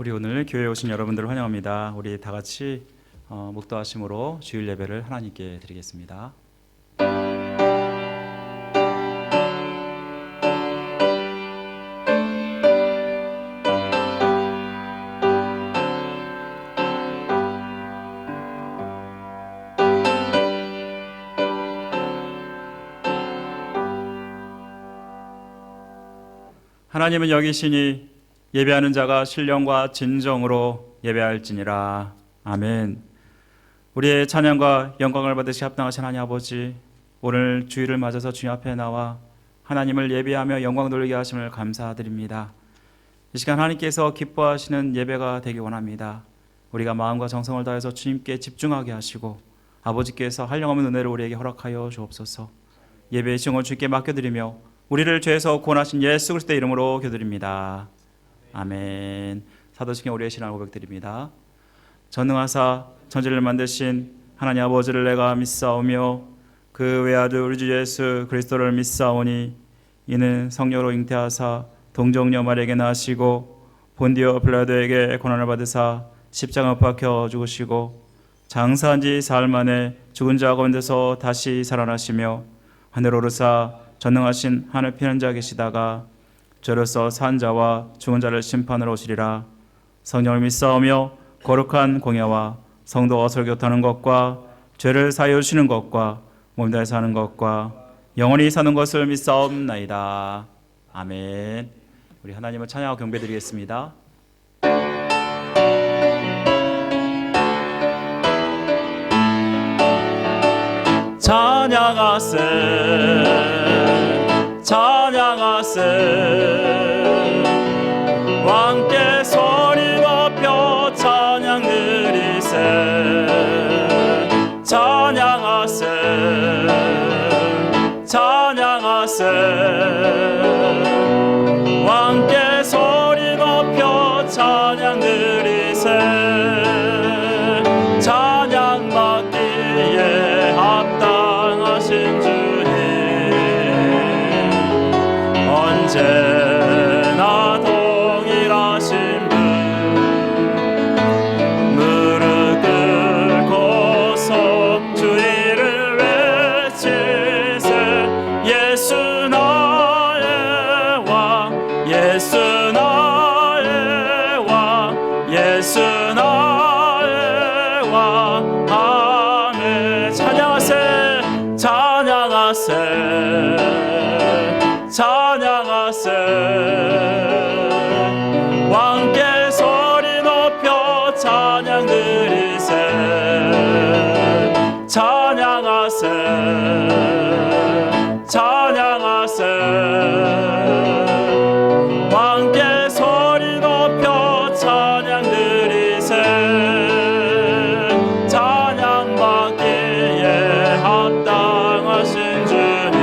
우리 오늘 교회에 오신 여러분들을 환영합니다. 우리 다 같이 목도하심으로 주일 예배를 하나님께 드리겠습니다. 하나님은 여기시니 예배하는 자가 신령과 진정으로 예배할지니라. 아멘. 우리의 찬양과 영광을 받으시 합당하신 하나님 아버지, 오늘 주일을 맞아서 주님 앞에 나와 하나님을 예배하며 영광 돌리게 하심을 감사드립니다. 이 시간 하나님께서 기뻐하시는 예배가 되기 원합니다. 우리가 마음과 정성을 다해서 주님께 집중하게 하시고 아버지께서 한량없는 은혜를 우리에게 허락하여 주옵소서. 예배의 시공을 주님께 맡겨드리며 우리를 죄에서 구원하신 예수 그리스도의 이름으로 기도드립니다. 아멘. 사도신경 우리의 신앙을 고백드립니다. 전능하사 천지를 만드신 하나님 아버지를 내가 믿사오며 그 외아들 우리 주 예수 그리스도를 믿사오니 이는 성령으로 잉태하사 동정녀 마리아에게 나시고 본디오 빌라도에게 고난을 받으사 십자가 못 박혀 죽으시고 장사한 지 사흘 만에 죽은 자 가운데서 다시 살아나시며 하늘 오르사 전능하신 하늘 피난 자 계시다가 저로서 산 자와 죽은 자를 심판으로 오시리라. 성령을 믿사오며 거룩한 공예와 성도와 설교하는 것과 죄를 사하여 주시는 것과 몸 다해 사는 것과 영원히 사는 것을 믿사옵나이다. 아멘. 우리 하나님을 찬양하고 경배드리겠습니다. 찬양하세 찬양하세 왕께 소리 높여 찬양 드리세 찬양하세 찬양하세 왕께 소리 높여 찬양 드리세 찬양 받기에 합당하신 주님 언제나 동일하신 분 무릎 꿇고서 주 이름 외치세 예수 나의 왕 예수 나의 왕 예수 나의 왕 아멘. 찬양하세 찬양하세 찬양하세 왕께 소리 높여 찬양 드리세 찬양하세 찬양하세 왕께 소리 높여 찬양 드리세 찬양 받기에 합당하신 주님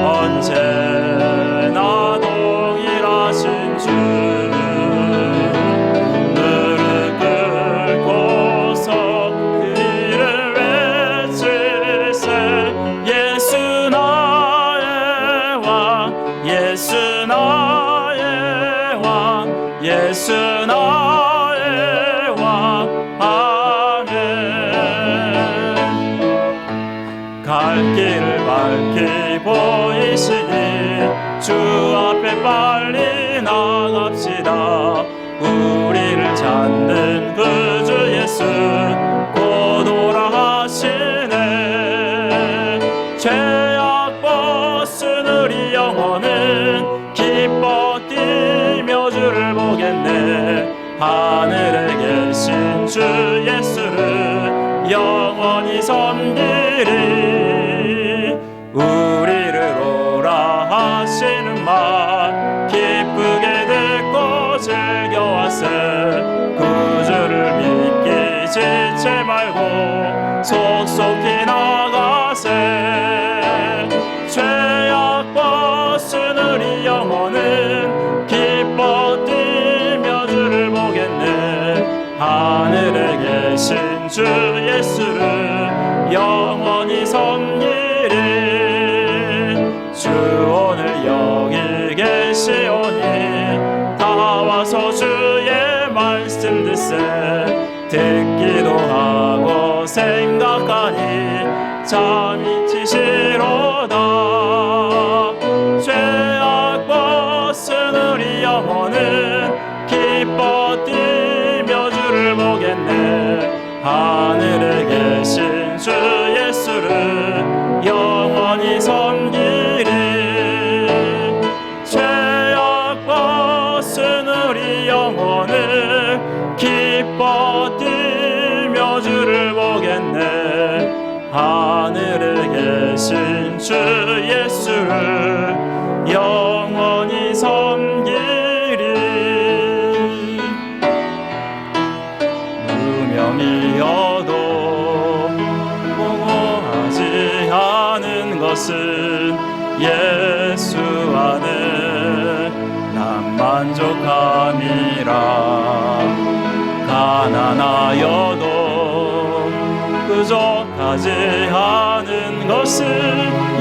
언제나 동일하신 주 무릎 꿇고서 그 이름 외칠세 예수 나의 왕 예수 나의 왕 예수 나의 왕 아멘. 갈 길을 밝히 보이시니 주 앞에 빨리 나갑시다. 우리를 찾는 그 주 예수 곧 오라 하시네. 죄악 벗은 우리 영혼은 기뻐 뛰며 주를 보겠네. 하늘에 계신 주 예수를 영원히 섬기리. 우리를 오라 하시는 말 기쁘게 듣고 즐겨하세. 구주를 믿기 지체 말고 속속히 나가세. 죄악 벗은 우리 영혼은 기뻐 뛰며 주를 보겠네. 하늘에 계신 주 예수를 영원히 섬기리. 주 오늘 여기 계시오니 다 서서 주의 말씀 듣기도 하고 생각하니 잠이 치시로다. 죄악 벗은 우리 영혼은 기뻐 뛰며 주를 보겠네. 하늘에 계신 주 예수를 영원히 섬기리. 죄악 벗은 우리 영혼을 기뻐 뛰며 주를 보겠네. 하늘에 계신 주 예수를 영원히 섬기리. 무명이어도 공허하지 않은 것은 예수 안에 난 만족함이라. 가난하여도 부족하지 않은 것은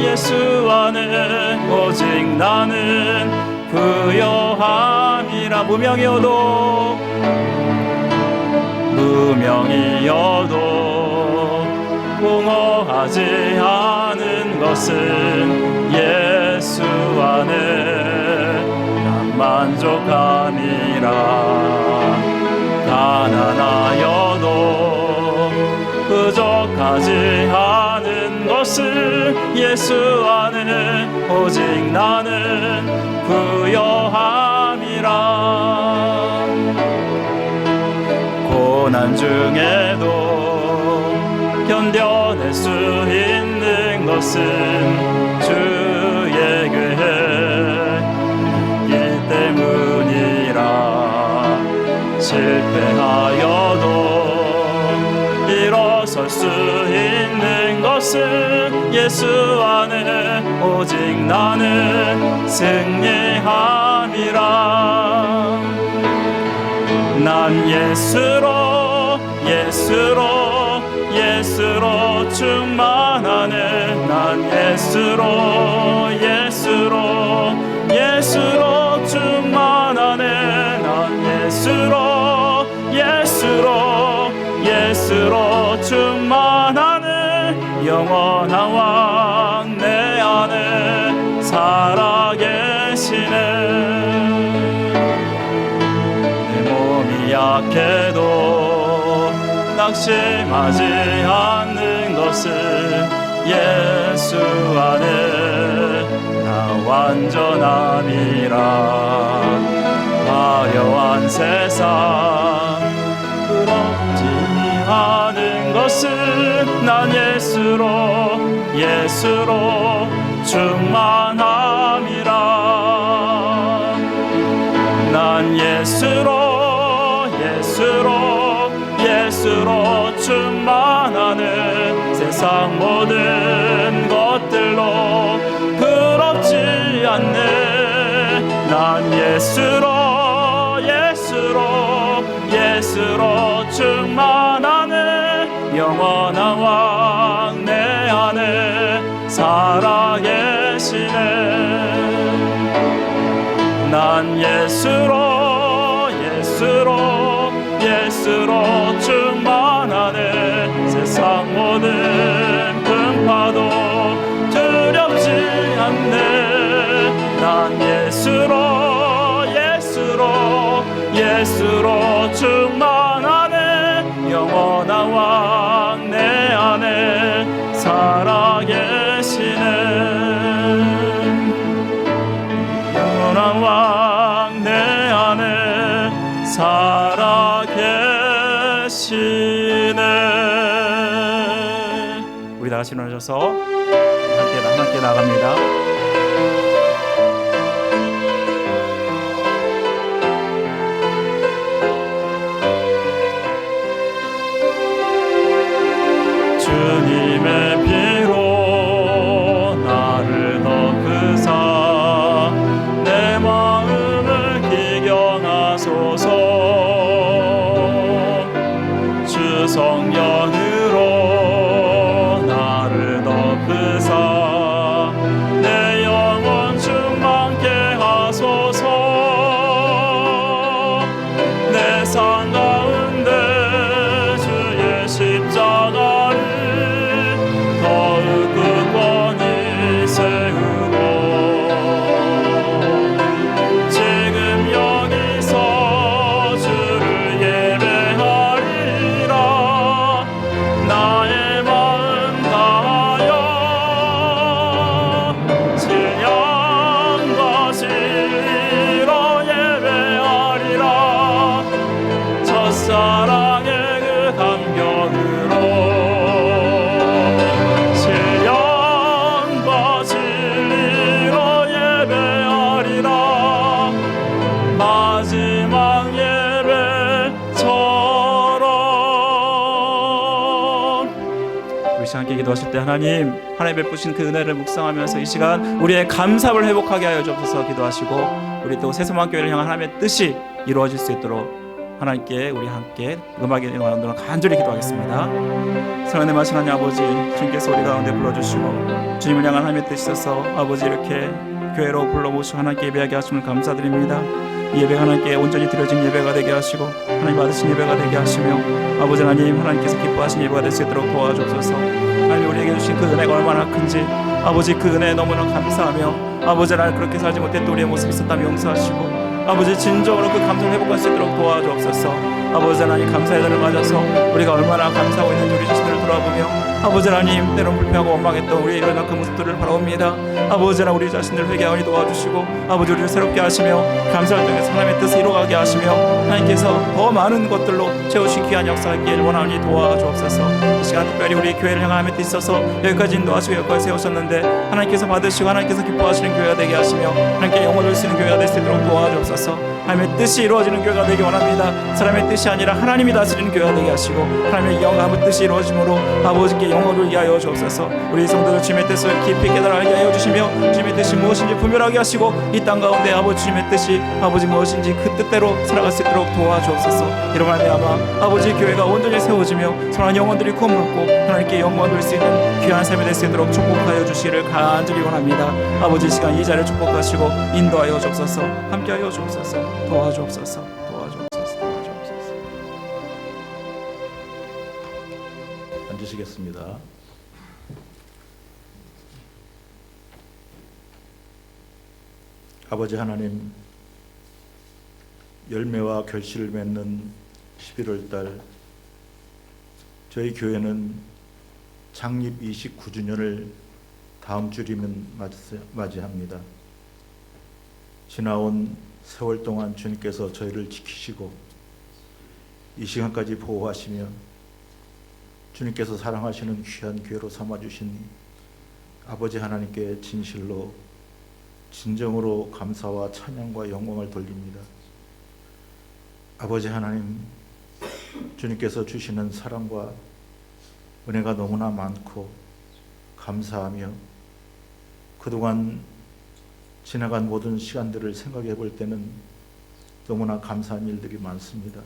예수 안에 오직 나는 부요함이라. 무명이어도 공허하지 않은 것은 예수 안에 난 만족함이라. 가난하여도 부족하지 않은 것은 예수 안에 오직 나는 부요함이라. 고난 중에도 견뎌낼 수 있는 것은 주의 교회 있기 때문이라. 실패하여도 일어설 수 있는 것은 예수 안에 오직 나는 승리함이라. 난 예수로 충만하네. 난 예수로 충만하네. 난 예수로 충만하네. 영원한 왕 내 안에 살아계시네. 내 몸이 약해도 낙심하지 않는 것은 예수 안에 나 완전함이라. 화려한 세상 부럽지 않은 것은 난 예수로 충만함이라. 난 예수로 충만하는 세상 모든 것들로 부럽지 않네. 난 예수로 충만하네. 영원한 왕 내 안에 살아계시네. 난 예수로 충만하네. 세상 모든 풍파도 두렵지 않네. 난 예수로 충만하네. 영원한 왕 내 안에 살아계시네. 영원한 왕 내 안에 살아계시네. 우리 다 같이 일어나셔서 함께 나갑니다. 주님의 피로 나를 덮으사 내 마음을 기경하소서. 주 성령으로 나를 덮으사 내 영혼 충만케 하소서. 마지막 예배처럼. 우리 시간 함께 기도하실 때 하나님 베푸신 그 은혜를 묵상하면서 이 시간 우리의 감사를 회복하게 하여 주옵소서 기도하시고, 우리 또 새소망교회를 향한 하나님의 뜻이 이루어질 수 있도록 하나님께 우리 함께 음악의 영광으로 간절히 기도하겠습니다. 사랑하는 말씀 하나님 아버지, 주님께서 우리 가운데 불러주시고 주님을 향한 하나님의 뜻이 있어서 아버지 이렇게 교회로 불러모시고 하나님께 예배하게 하심을 감사드립니다. 이 예배가 하나님께 온전히 드려진 예배가 되게 하시고 하나님 받으신 예배가 되게 하시며 아버지 하나님, 하나님께서 기뻐하신 예배가 될 수 있도록 도와주옵소서. 하나님 우리에게 주신 그 은혜가 얼마나 큰지 아버지 그 은혜에 너무나 감사하며 아버지 나를 그렇게 살지 못했던 우리의 모습이 있었다면 용서하시고 아버지 진정으로 그 감사를 회복할 수 있도록 도와주옵소서. 아버지 하나님, 감사의 날을 맞아서 우리가 얼마나 감사하고 있는지 우리 자신을 돌아보며 아버지 하나님, 때론 불평하고 원망했던 우리의 이런 그 모습들을 바라옵니다. 아버지 하나님, 우리 자신을 회개하오니 도와주시고 아버지 우리를 새롭게 하시며 감사를 통해서 하나님의 뜻을 이루어가게 하시며 하나님께서 더 많은 것들로 채우신 귀한 역사하기를 원하오니 도와주옵소서. 이 시간 특별히 우리 교회를 향한 하나님의 뜻이 있어서 여기까지 인도하시고 여기까지 세우셨는데 하나님께서 받으시고 하나님께서 기뻐하시는 교회가 되게 하시며 하나님께 영혼을 쓰는 교회가 될 수 있도록 도와주옵소서. 하나님의 뜻이 이루어지는 교회가 되기 원합니다. 사람의 뜻이 아니라 하나님이 다스리는 교회가 되게 하시고 하나님의 영감의 뜻이 이루어짐으로 아버지께 영혼을 위하여 주옵소서. 우리 성도들 주님의 뜻을 깊이 깨달아 알게 하여 주시며 주님의 뜻이 무엇인지 분별하게 하시고 이 땅 가운데 아버지 주님의 뜻이 아버지 무엇인지 그 뜻대로 살아갈 수 있도록 도와주옵소서. 이런 말미암아 아버지 교회가 온전히 세워지며 선한 영혼들이 구원 받고 하나님께 영광을 돌 수 있는 귀한 삶이 될 수 있도록 축복하여 주시기를 간절히 원합니다. 아버지 이 시간 이 자리를 축복하시고 인도하여 주옵소서. 함께하여 주옵소서. 도와주옵소서. 도와주옵소서. 도와주옵소서. 앉으시겠습니다. 아버지 하나님, 열매와 결실을 맺는 11월 달 저희 교회는 창립 29주년을 다음 주이면 맞이합니다. 지나온 세월 동안 주님께서 저희를 지키시고 이 시간까지 보호하시며 주님께서 사랑하시는 귀한 교회로 삼아주신 아버지 하나님께 진실로 진정으로 감사와 찬양과 영광을 돌립니다. 아버지 하나님, 주님께서 주시는 사랑과 은혜가 너무나 많고 감사하며 그동안 지나간 모든 시간들을 생각해 볼 때는 너무나 감사한 일들이 많습니다.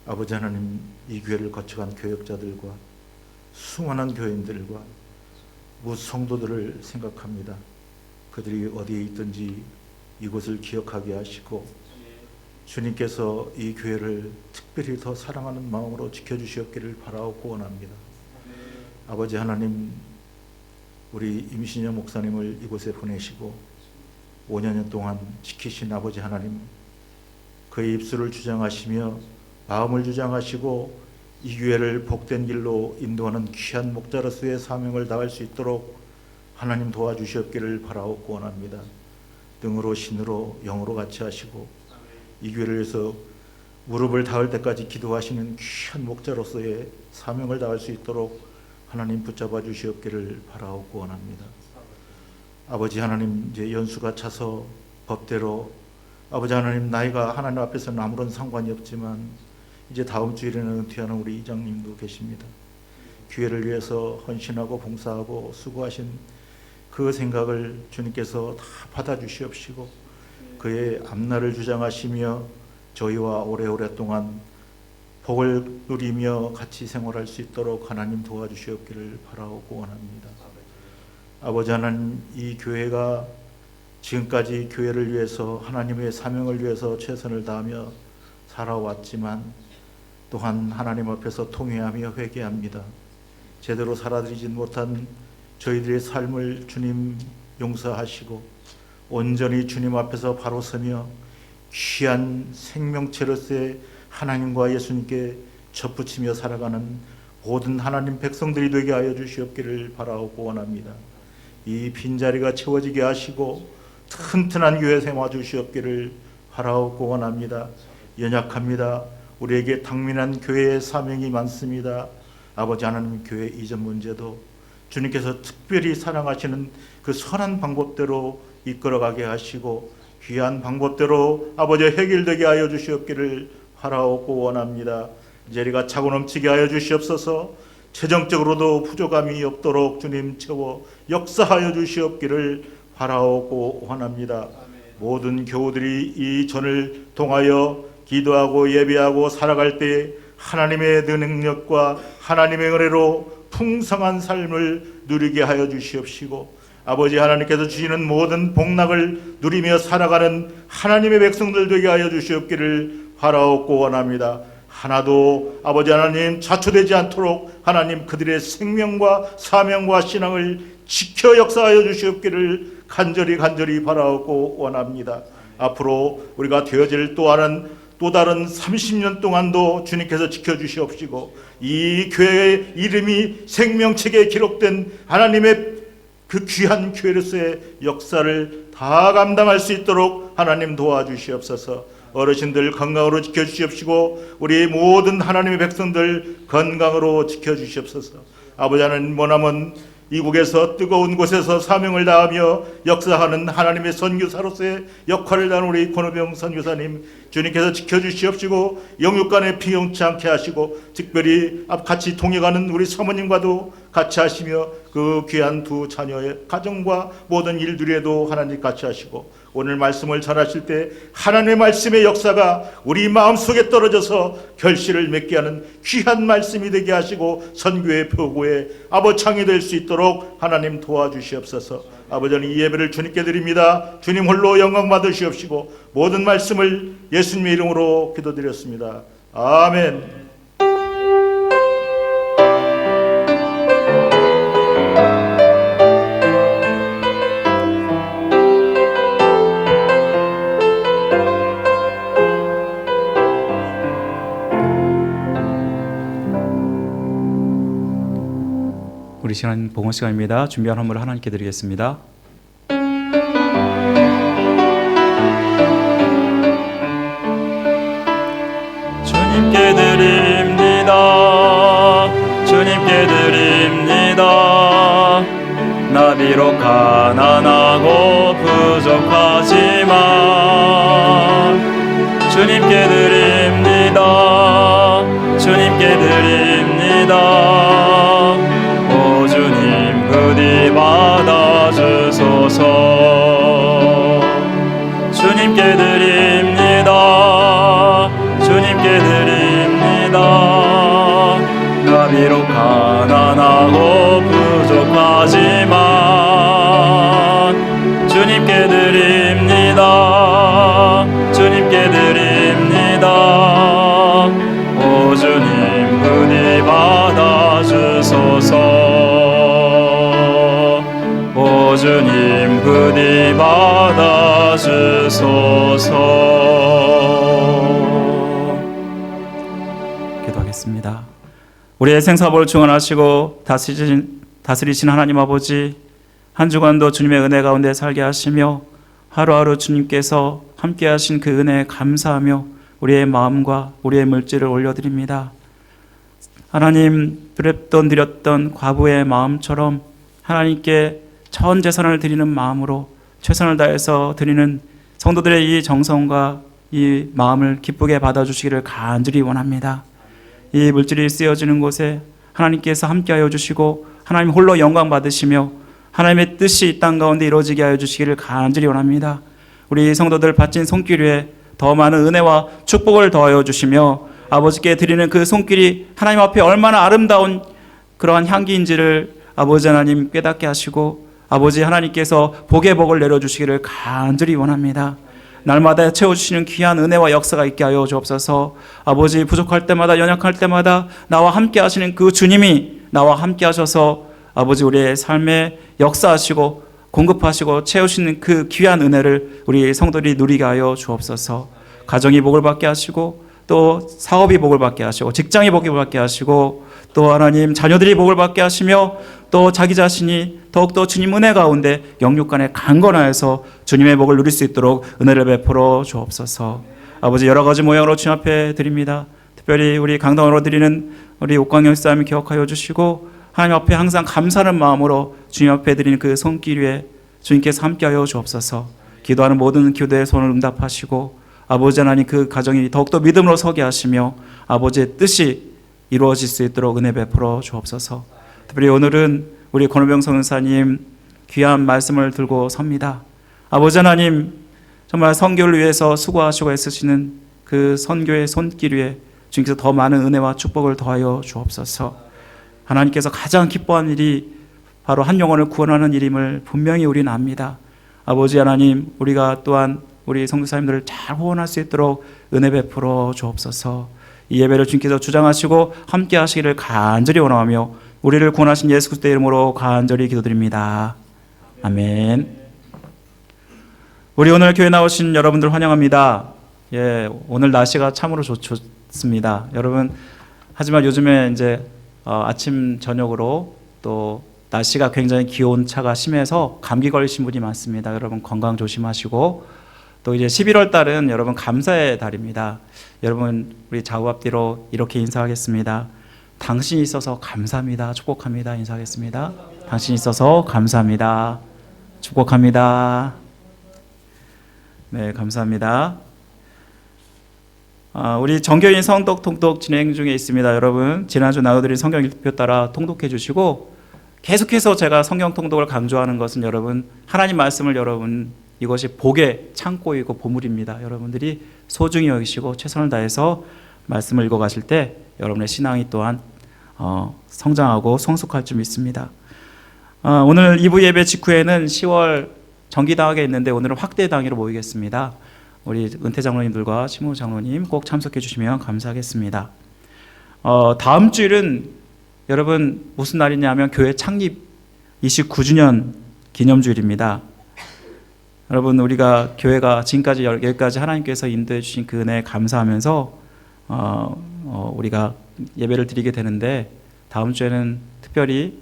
아버지 하나님, 이 교회를 거쳐간 교역자들과 수많은 교인들과 무성도들을 생각합니다. 그들이 어디에 있든지 이곳을 기억하게 하시고 주님께서 이 교회를 특별히 더 사랑하는 마음으로 지켜주시옵기를 바라옵고 원합니다. 아버지 하나님, 우리 임신영 목사님을 이곳에 보내시고 5년 동안 지키신 아버지 하나님, 그의 입술을 주장하시며 마음을 주장하시고 이 교회를 복된 길로 인도하는 귀한 목자로서의 사명을 다할 수 있도록 하나님 도와주시옵기를 바라옵고 원합니다. 등으로 신으로 영으로 같이 하시고 이 교회를 위해서 무릎을 닿을 때까지 기도하시는 귀한 목자로서의 사명을 다할 수 있도록 하나님 붙잡아 주시옵기를 바라옵고 원합니다. 아버지 하나님, 이제 연수가 차서 법대로 아버지 하나님, 나이가 하나님 앞에서는 아무런 상관이 없지만 이제 다음 주일에는 은퇴하는 우리 이장님도 계십니다. 교회를 위해서 헌신하고 봉사하고 수고하신 그 생각을 주님께서 다 받아주시옵시고 그의 앞날을 주장하시며 저희와 오래오래 동안 복을 누리며 같이 생활할 수 있도록 하나님 도와주시옵기를 바라옵고 원합니다. 아버지 하나님, 이 교회가 지금까지 교회를 위해서 하나님의 사명을 위해서 최선을 다하며 살아왔지만 또한 하나님 앞에서 통회하며 회개합니다. 제대로 살아드리지 못한 저희들의 삶을 주님 용서하시고 온전히 주님 앞에서 바로 서며 귀한 생명체로서의 하나님과 예수님께 접붙이며 살아가는 모든 하나님 백성들이 되게 하여 주시옵기를 바라옵고 원합니다. 이 빈자리가 채워지게 하시고 튼튼한 교회 세워 주시옵기를 바라옵고 원합니다. 연약합니다. 우리에게 당면한 교회의 사명이 많습니다. 아버지 하나님, 교회 이전 문제도 주님께서 특별히 사랑하시는 그 선한 방법대로 이끌어가게 하시고 귀한 방법대로 아버지 해결되게 하여 주시옵기를 바라옵고 원합니다. 재리가 차고 넘치게 하여 주시옵소서. 재정적으로도 부족함이 없도록 주님 채워 역사하여 주시옵기를 바라옵고 원합니다. 모든 교우들이 이 전을 통하여 기도하고 예배하고 살아갈 때 하나님의 능력과 하나님의 은혜로 풍성한 삶을 누리게 하여 주시옵시고, 아버지 하나님께서 주시는 모든 복락을 누리며 살아가는 하나님의 백성들 되게 하여 주시옵기를 바라옵고 원합니다. 하나도 아버지 하나님 자초되지 않도록 하나님 그들의 생명과 사명과 신앙을 지켜 역사하여 주시옵기를 간절히 바라옵고 원합니다. 앞으로 우리가 되어질 또 다른 30년 동안도 주님께서 지켜주시옵시고, 이 교회의 이름이 생명책에 기록된 하나님의 그 귀한 교회로서의 역사를 다 감당할 수 있도록 하나님 도와주시옵소서. 어르신들 건강으로 지켜주시옵시고, 우리 모든 하나님의 백성들 건강으로 지켜주시옵소서. 아버지 하나님, 머나먼 이국에서 뜨거운 곳에서 사명을 다하며 역사하는 하나님의 선교사로서의 역할을 다하는 우리 권호병 선교사님, 주님께서 지켜주시옵시고 영육간에 피용치 않게 하시고, 특별히 같이 동행하는 우리 사모님과도 같이 하시며 그 귀한 두 자녀의 가정과 모든 일들에도 하나님 같이 하시고, 오늘 말씀을 전하실 때 하나님의 말씀의 역사가 우리 마음속에 떨어져서 결실을 맺게 하는 귀한 말씀이 되게 하시고 선교의 표고의 아버창이 될 수 있도록 하나님 도와주시옵소서. 아버지는 이 예배를 주님께 드립니다. 주님 홀로 영광 받으시옵시고 모든 말씀을 예수님의 이름으로 기도드렸습니다. 아멘. 우리 시간 봉헌 시간입니다. 준비한 헌물을 하나님께 드리겠습니다. 주님께 드립니다. 주님께 드립니다. 나 비록 가난하고 부족하지만 주님께 드립니다. 주님께 드립니다. 주님 부디 받아주소서. 주님께 드립니다. 주님께 드립니다. 나 비록 가난하고 부족하지만 주님께 드립니다. 주님께 드립니다. 오 주님 부디 받아주소서. 주님 부디 받아주소서. 기도하겠습니다. 우리의 생사복을 중원하시고 다스리신 하나님 아버지, 한 주간도 주님의 은혜 가운데 살게 하시며 하루하루 주님께서 함께 하신 그 은혜에 감사하며 우리의 마음과 우리의 물질을 올려드립니다. 하나님, 드렸던 과부의 마음처럼 하나님께 전 재산을 드리는 마음으로 최선을 다해서 드리는 성도들의 이 정성과 이 마음을 기쁘게 받아주시기를 간절히 원합니다. 이 물질이 쓰여지는 곳에 하나님께서 함께하여 주시고 하나님 홀로 영광 받으시며 하나님의 뜻이 이 땅 가운데 이루어지게 하여 주시기를 간절히 원합니다. 우리 성도들 바친 손길 위에 더 많은 은혜와 축복을 더하여 주시며 아버지께 드리는 그 손길이 하나님 앞에 얼마나 아름다운 그러한 향기인지를 아버지 하나님 깨닫게 하시고 아버지 하나님께서 복의 복을 내려주시기를 간절히 원합니다. 날마다 채워주시는 귀한 은혜와 역사가 있게 하여 주옵소서. 아버지, 부족할 때마다 연약할 때마다 나와 함께 하시는 그 주님이 나와 함께 하셔서 아버지 우리의 삶에 역사하시고 공급하시고 채우시는 그 귀한 은혜를 우리 성도들이 누리게 하여 주옵소서. 가정이 복을 받게 하시고 또 사업이 복을 받게 하시고 직장이 복을 받게 하시고 또 하나님 자녀들이 복을 받게 하시며 또 자기 자신이 더욱더 주님 은혜 가운데 영육간에 강건하여서 주님의 복을 누릴 수 있도록 은혜를 베풀어 주옵소서. 아버지, 여러 가지 모양으로 주님 앞에 드립니다. 특별히 우리 강당으로 드리는 우리 옥광영 사람을 기억하여 주시고 하나님 앞에 항상 감사하는 마음으로 주님 앞에 드리는 그 손길 위에 주님께서 함께하여 주옵소서. 기도하는 모든 기도에 손을 응답하시고 아버지 하나님 그 가정이 더욱더 믿음으로 서게 하시며 아버지의 뜻이 이루어질 수 있도록 은혜 베풀어 주옵소서. 특별히 오늘은 우리 권호병 선교사님 귀한 말씀을 들고 섭니다. 아버지 하나님 정말 선교를 위해서 수고하시고 애쓰시는 그 선교의 손길 위에 주님께서 더 많은 은혜와 축복을 더하여 주옵소서. 하나님께서 가장 기뻐하는 일이 바로 한 영혼을 구원하는 일임을 분명히 우리는 압니다. 아버지 하나님 우리가 또한 우리 선교사님들을 잘 후원할 수 있도록 은혜 베풀어 주옵소서. 이 예배를 주님께서 주장하시고 함께 하시기를 간절히 원하며 우리를 구원하신 예수 그리스도의 이름으로 간절히 기도드립니다. 아멘. 우리 오늘 교회 나오신 여러분들 환영합니다. 예, 오늘 날씨가 참으로 좋습니다. 여러분 하지만 요즘에 이제 아침 저녁으로 또 날씨가 굉장히 기온차가 심해서 감기 걸리신 분이 많습니다. 여러분 건강 조심하시고 또 이제 11월 달은 여러분 감사의 달입니다. 여러분 우리 좌우 앞뒤로 이렇게 인사하겠습니다. 당신이 있어서 감사합니다. 축복합니다. 인사하겠습니다. 당신이 있어서 감사합니다. 축복합니다. 네, 감사합니다. 우리 정교인 성덕 통독 진행 중에 있습니다. 여러분 지난주 나눠드린 성경 읽표 따라 통독해 주시고 계속해서 제가 성경 통독을 강조하는 것은 여러분 하나님 말씀을 여러분 이것이 복의 창고이고 보물입니다. 여러분들이 소중히 여기시고 최선을 다해서 말씀을 읽어가실 때 여러분의 신앙이 또한 성장하고 성숙할 줄 믿습니다. 오늘 2부 예배 직후에는 10월 정기당회가 있는데 오늘은 확대당회로 모이겠습니다. 우리 은퇴 장로님들과 심우 장로님 꼭 참석해 주시면 감사하겠습니다. 다음 주일은 여러분 무슨 날이냐면 교회 창립 29주년 기념주일입니다. 여러분 우리가 교회가 지금까지 여기까지 하나님께서 인도해 주신 그 은혜에 감사하면서 우리가 예배를 드리게 되는데 다음 주에는 특별히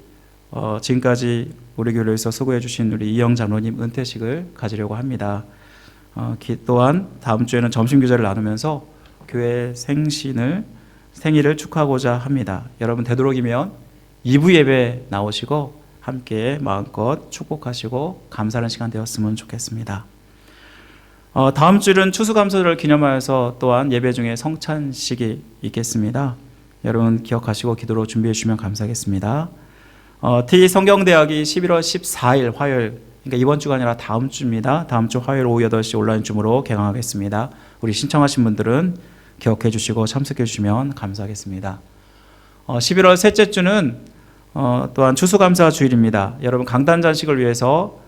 지금까지 우리 교회를 위해서 수고해 주신 우리 이영 장로님 은퇴식을 가지려고 합니다. 또한 다음 주에는 점심교제를 나누면서 교회 생일을 축하하고자 합니다. 여러분 되도록이면 2부 예배 나오시고 함께 마음껏 축복하시고 감사하는 시간 되었으면 좋겠습니다. 다음 주는 추수감사절을 기념하여서 또한 예배 중에 성찬식이 있겠습니다. 여러분 기억하시고 기도로 준비해 주시면 감사하겠습니다. T성경대학이 11월 14일 화요일, 그러니까 이번 주가 아니라 다음 주입니다. 다음 주 화요일 오후 8시 온라인 줌으로 개강하겠습니다. 우리 신청하신 분들은 기억해 주시고 참석해 주시면 감사하겠습니다. 11월 셋째 주는 또한 추수감사 주일입니다. 여러분 강단잔식을 위해서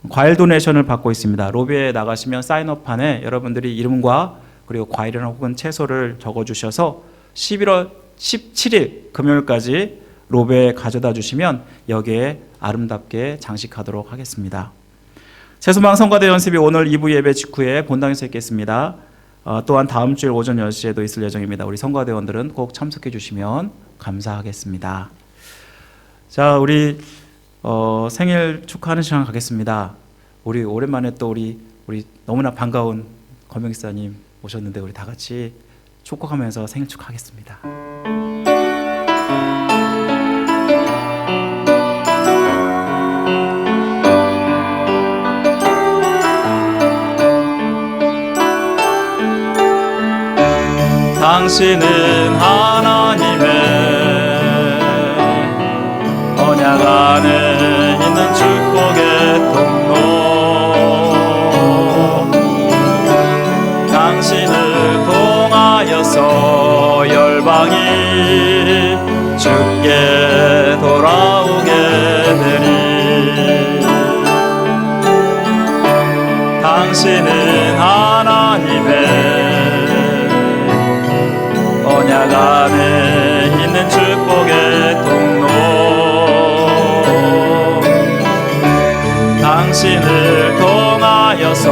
과일 도네이션을 받고 있습니다. 로비에 나가시면 사인업판에 여러분들이 이름과 그리고 과일이나 혹은 채소를 적어주셔서 11월 17일 금요일까지 로비에 가져다 주시면 여기에 아름답게 장식하도록 하겠습니다. 새소망 성가대 연습이 오늘 2부 예배 직후에 본당에서 있겠습니다. 또한 다음 주일 오전 10시에도 있을 예정입니다. 우리 성가대원들은 꼭 참석해 주시면 감사하겠습니다. 자, 우리 생일 축하하는 시간 가겠습니다. 우리 오랜만에 또 우리 너무나 반가운 권명기사님 오셨는데 우리 다 같이 축복하면서 생일 축하하겠습니다. 당신은 하나님의 언약 안에 있는 축복의 통로, 당신을 통하여서 열방이 주께 돌아오게 되리. 당신은 하나님의 언약 안에 있는 축복의 통로, 당신을 통하여서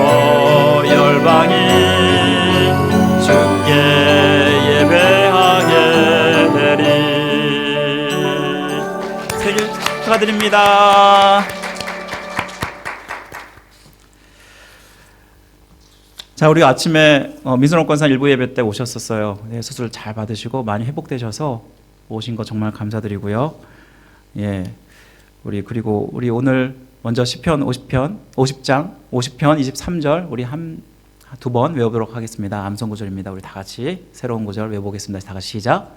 열방이 주께 예배하게 되리. 생일 축하드립니다. 자, 우리 아침에 민수롱 권사 일부 예배 때 오셨었어요. 네, 수술 잘 받으시고 많이 회복되셔서 오신 거 정말 감사드리고요. 예, 그리고 우리 오늘 먼저 시편 50장 50편 23절 우리 두 번 외워보도록 하겠습니다. 암송 구절입니다. 우리 다 같이 새로운 구절 외워보겠습니다. 다 같이 시작.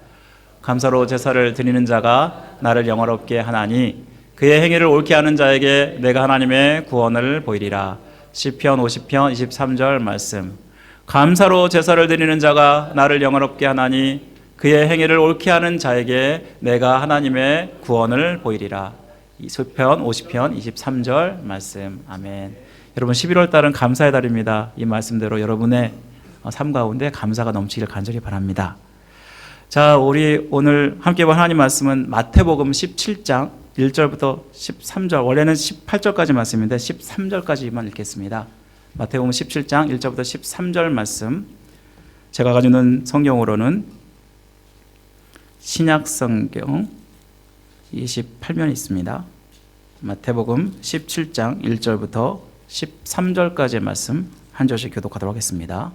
감사로 제사를 드리는 자가 나를 영화롭게 하나니 그의 행위를 옳게 하는 자에게 내가 하나님의 구원을 보이리라. 시편 50편 23절 말씀. 감사로 제사를 드리는 자가 나를 영화롭게 하나니 그의 행위를 옳게 하는 자에게 내가 하나님의 구원을 보이리라. 시편 50편 23절 말씀. 아멘. 여러분 11월 달은 감사의 달입니다. 이 말씀대로 여러분의 삶 가운데 감사가 넘치기를 간절히 바랍니다. 자, 우리 오늘 함께 볼 하나님 말씀은 마태복음 17장 1절부터 13절, 원래는 18절까지 말씀인데 13절까지만 읽겠습니다. 마태복음 17장 1절부터 13절 말씀. 제가 가지고 있는 성경으로는 신약성경 28면이 있습니다. 마태복음 17장 1절부터 13절까지의 말씀 한 절씩 교독하도록 하겠습니다.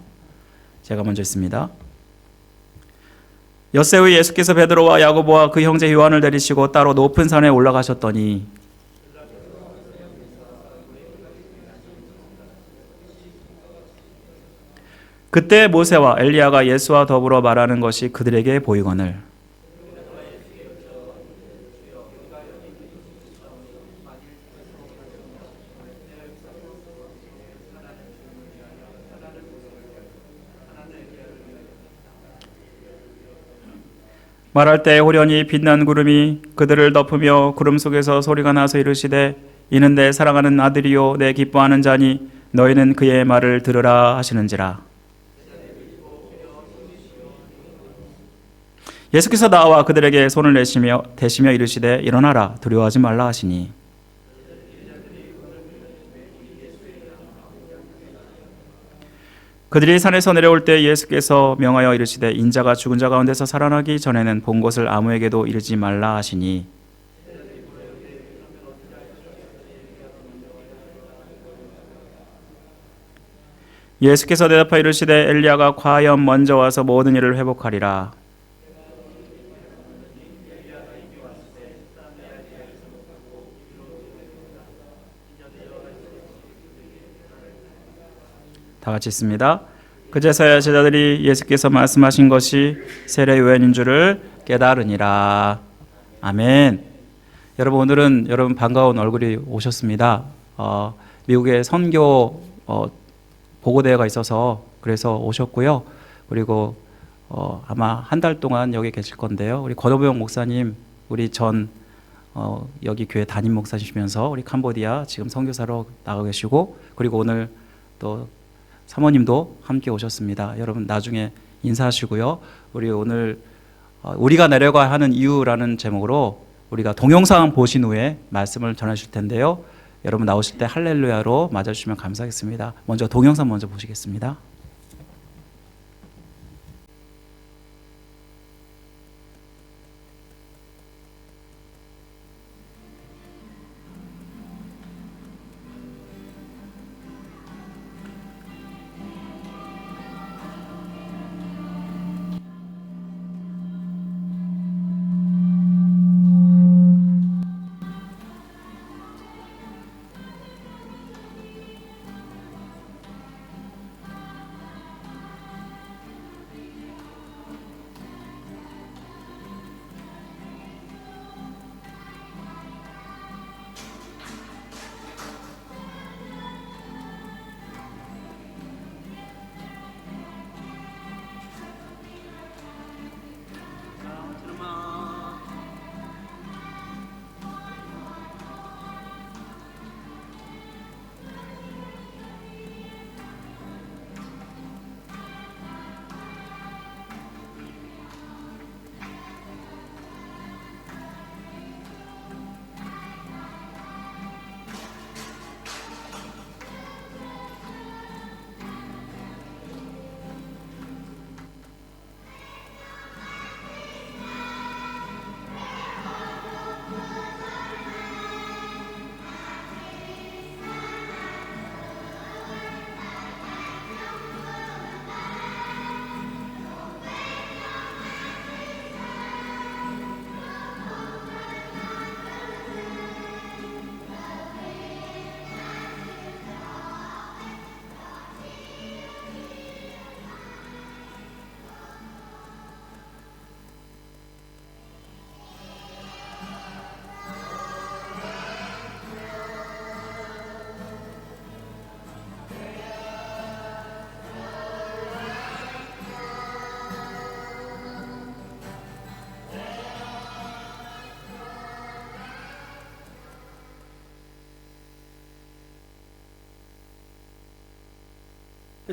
제가 먼저 읽습니다. 엿새 후에 예수께서 베드로와 야고보와 그 형제 요한을 데리시고 따로 높은 산에 올라가셨더니 그때 모세와 엘리야가 예수와 더불어 말하는 것이 그들에게 보이거늘 말할 때 호련히 빛난 구름이 그들을 덮으며 구름 속에서 소리가 나서 이르시되 이는 내 사랑하는 아들이요 내 기뻐하는 자니 너희는 그의 말을 들으라 하시는지라. 예수께서 나와 그들에게 손을 대시며 이르시되 일어나라 두려워하지 말라 하시니 그들이 산에서 내려올 때 예수께서 명하여 이르시되 인자가 죽은 자 가운데서 살아나기 전에는 본 것을 아무에게도 이르지 말라 하시니 예수께서 대답하여 이르시되 엘리야가 과연 먼저 와서 모든 일을 회복하리라. 다 같이 있습니다. 그제서야 제자들이 예수께서 말씀하신 것이 세례 요한인 줄을 깨달으니라. 아멘. 여러분 오늘은 여러분 반가운 얼굴이 오셨습니다. 미국에 선교 보고대회가 있어서 그래서 오셨고요. 그리고 아마 한 달 동안 여기 계실 건데요. 우리 권오병 목사님 우리 여기 교회 담임 목사시면서 우리 캄보디아 지금 선교사로 나가 계시고 그리고 오늘 또 사모님도 함께 오셨습니다. 여러분 나중에 인사하시고요. 우리 오늘 우리가 내려가야 하는 이유라는 제목으로 우리가 동영상 보신 후에 말씀을 전하실 텐데요. 여러분 나오실 때 할렐루야로 맞아주시면 감사하겠습니다. 먼저 동영상 먼저 보시겠습니다.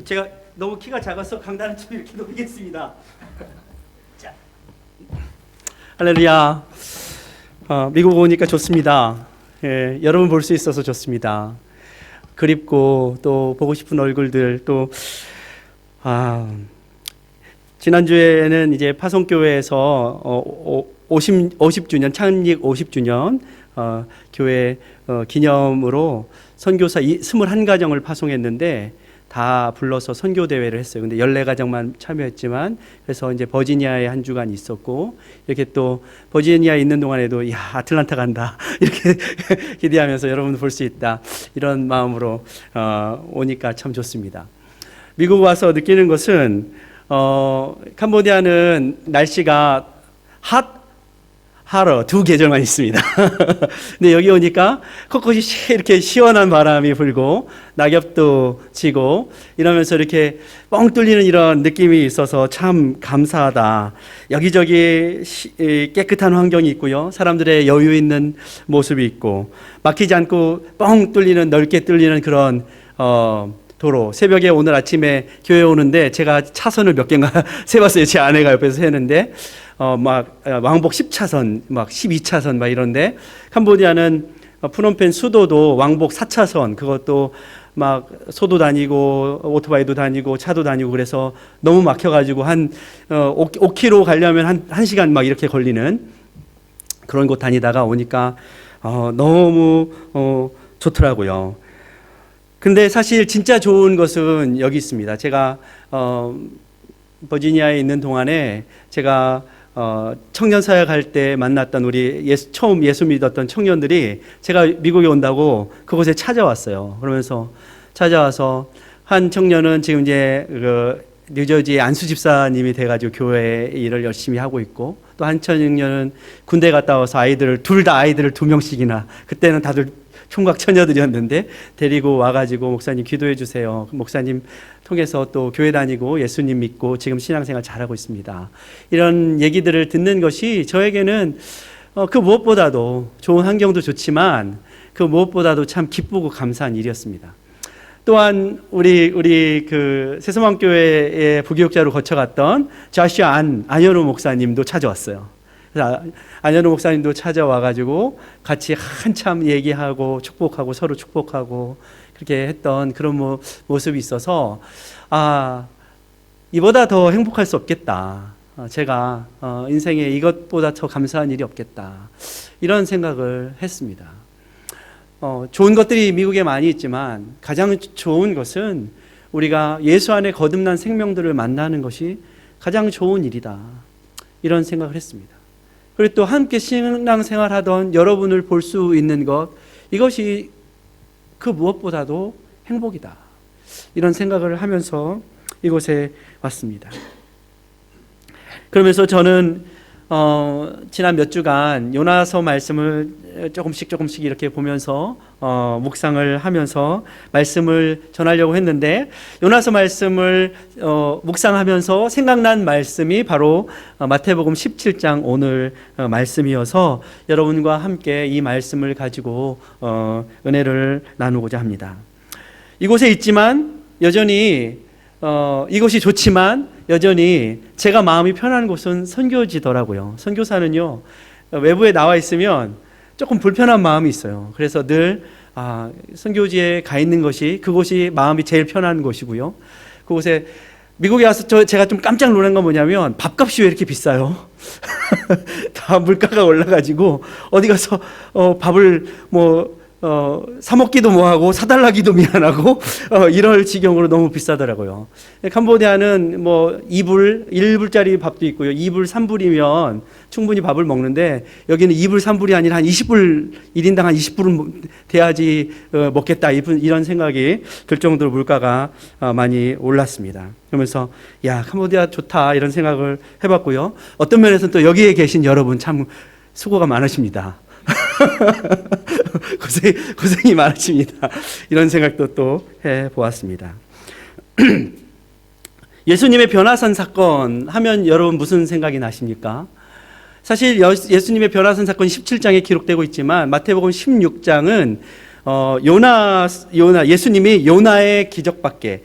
제가 너무 키가 작아서 강단을 좀 이렇게 놓이겠습니다. 자, 할렐루야. 미국 오니까 좋습니다. 예, 여러분 볼 수 있어서 좋습니다. 그립고 또 보고 싶은 얼굴들 또 지난주에는 이제 파송교회에서 50주년 창립 50주년 교회 기념으로 선교사 21가정을 파송했는데 다 불러서 선교 대회를 했어요. 근데 14가정만 참여했지만 그래서 이제 버지니아에 한 주간 있었고 이렇게 또 버지니아에 있는 동안에도 야 아틀란타 간다 이렇게 기대하면서 여러분 볼 수 있다 이런 마음으로 오니까 참 좋습니다. 미국 와서 느끼는 것은 캄보디아는 날씨가 하러 두 계절만 있습니다. 근데 여기 오니까 곳곳이 이렇게 시원한 바람이 불고 낙엽도 지고 이러면서 이렇게 뻥 뚫리는 이런 느낌이 있어서 참 감사하다. 여기저기 깨끗한 환경이 있고요. 사람들의 여유 있는 모습이 있고 막히지 않고 뻥 뚫리는 넓게 뚫리는 그런 도로. 새벽에 오늘 아침에 교회 오는데 제가 차선을 몇 개인가 세봤어요. 제 아내가 옆에서 세는데 막 왕복 10차선, 막 12차선 막 이런데 캄보디아는 프놈펜 수도도 왕복 4차선 그것도 막 소도 다니고 오토바이도 다니고 차도 다니고 그래서 너무 막혀가지고 한 5km 가려면 한 시간 막 이렇게 걸리는 그런 곳 다니다가 오니까 너무 좋더라고요. 근데 사실 진짜 좋은 것은 여기 있습니다. 제가 버지니아에 있는 동안에 제가 청년 사역 할 때 만났던 우리 처음 예수 믿었던 청년들이 제가 미국에 온다고 그곳에 찾아왔어요. 그러면서 찾아와서 한 청년은 지금 이제 그 뉴저지 안수 집사님이 돼가지고 교회 일을 열심히 하고 있고 또 한 청년은 군대 갔다 와서 둘 다 아이들을 2명씩이나 그때는 다들 총각 처녀들이었는데 데리고 와가지고 목사님 기도해 주세요. 목사님 통해서 또 교회 다니고 예수님 믿고 지금 신앙생활 잘하고 있습니다. 이런 얘기들을 듣는 것이 저에게는 그 무엇보다도 좋은 환경도 좋지만 그 무엇보다도 참 기쁘고 감사한 일이었습니다. 또한 우리 그 새소망교회의 부교육자로 거쳐갔던 자시아 안현우 목사님도 찾아왔어요. 안현우 목사님도 찾아와가지고 같이 한참 얘기하고 축복하고 서로 축복하고 그렇게 했던 그런 모습이 있어서 이보다 더 행복할 수 없겠다. 제가 인생에 이것보다 더 감사한 일이 없겠다. 이런 생각을 했습니다. 좋은 것들이 미국에 많이 있지만 가장 좋은 것은 우리가 예수 안에 거듭난 생명들을 만나는 것이 가장 좋은 일이다. 이런 생각을 했습니다. 그리고 또 함께 신앙생활 하던 여러분을 볼 수 있는 것, 이것이 그 무엇보다도 행복이다. 이런 생각을 하면서 이곳에 왔습니다. 그러면서 저는 지난 몇 주간 요나서 말씀을 조금씩 이렇게 보면서 묵상을 하면서 말씀을 전하려고 했는데 요나서 말씀을 묵상하면서 생각난 말씀이 바로 마태복음 17장 오늘 말씀이어서 여러분과 함께 이 말씀을 가지고 은혜를 나누고자 합니다. 이곳에 있지만 여전히 이곳이 좋지만 여전히 제가 마음이 편한 곳은 선교지더라고요. 선교사는요 외부에 나와 있으면 조금 불편한 마음이 있어요. 그래서 늘 선교지에 가 있는 것이 그곳이 마음이 제일 편한 곳이고요. 그곳에 미국에 와서 제가 좀 깜짝 놀란 건 뭐냐면 밥값이 왜 이렇게 비싸요? 다 물가가 올라가지고 어디 가서 밥을 사 먹기도 뭐하고 사달라기도 미안하고 이럴 지경으로 너무 비싸더라고요. 캄보디아는 1불짜리 밥도 있고요. 2불, 3불이면 충분히 밥을 먹는데 여기는 2불, 3불이 아니라 한 20불, 1인당 한 20불은 돼야지 먹겠다 이런 생각이 들 정도로 물가가 많이 올랐습니다. 그러면서 캄보디아 좋다 이런 생각을 해봤고요. 어떤 면에서는 또 여기에 계신 여러분 참 수고가 많으십니다. 고생이 많으십니다. 이런 생각도 또 해보았습니다. 예수님의 변화산 사건 하면 여러분 무슨 생각이 나십니까? 사실 예수님의 변화산 사건 17장에 기록되고 있지만 마태복음 16장은 예수님이 요나의 기적밖에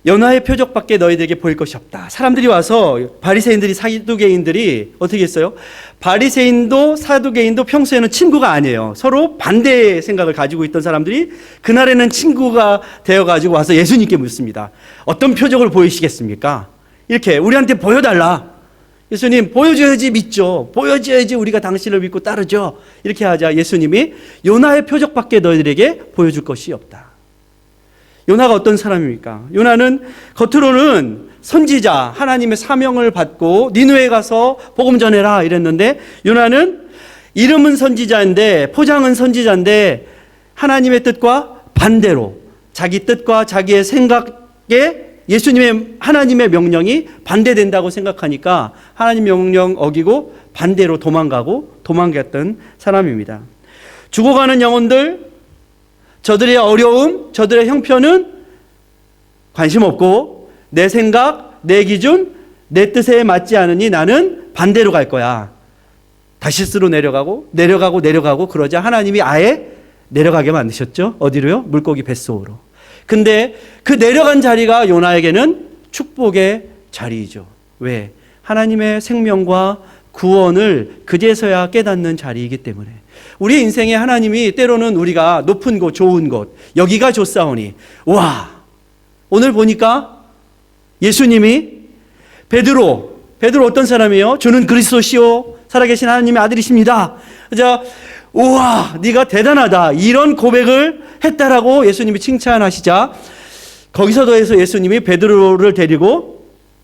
요나의 표적밖에 너희들에게 보일 것이 없다. 사람들이 와서 바리새인들이 사두개인들이 어떻게 했어요? 바리새인도 사두개인도 평소에는 친구가 아니에요. 서로 반대의 생각을 가지고 있던 사람들이 그날에는 친구가 되어가지고 와서 예수님께 묻습니다. 어떤 표적을 보이시겠습니까? 이렇게 우리한테 보여달라. 예수님 보여줘야지 믿죠. 보여줘야지 우리가 당신을 믿고 따르죠. 이렇게 하자 예수님이 요나의 표적밖에 너희들에게 보여줄 것이 없다. 요나가 어떤 사람입니까? 요나는 겉으로는 선지자, 하나님의 사명을 받고 니느웨에 가서 복음 전해라 이랬는데, 요나는 이름은 선지자인데 포장은 선지자인데 하나님의 뜻과 반대로 자기 뜻과 자기의 생각에 예수님의 하나님의 명령이 반대된다고 생각하니까 하나님 명령 어기고 반대로 도망갔던 사람입니다. 죽어가는 영혼들, 저들의 어려움, 저들의 형편은 관심 없고 내 생각, 내 기준, 내 뜻에 맞지 않으니 나는 반대로 갈 거야. 다시스로 내려가고 그러자 하나님이 아예 내려가게 만드셨죠. 어디로요? 물고기 뱃속으로. 근데 그 내려간 자리가 요나에게는 축복의 자리이죠. 왜? 하나님의 생명과 구원을 그제서야 깨닫는 자리이기 때문에. 우리 인생에 하나님이 때로는 우리가 높은 곳, 좋은 곳, 여기가 좋사오니, 와, 오늘 보니까 예수님이 베드로 어떤 사람이에요? 주는 그리스도시요 살아계신 하나님의 아들이십니다. 자, 우와, 네가 대단하다, 이런 고백을 했다라고 예수님이 칭찬하시자, 거기서 더해서 예수님이 베드로를 데리고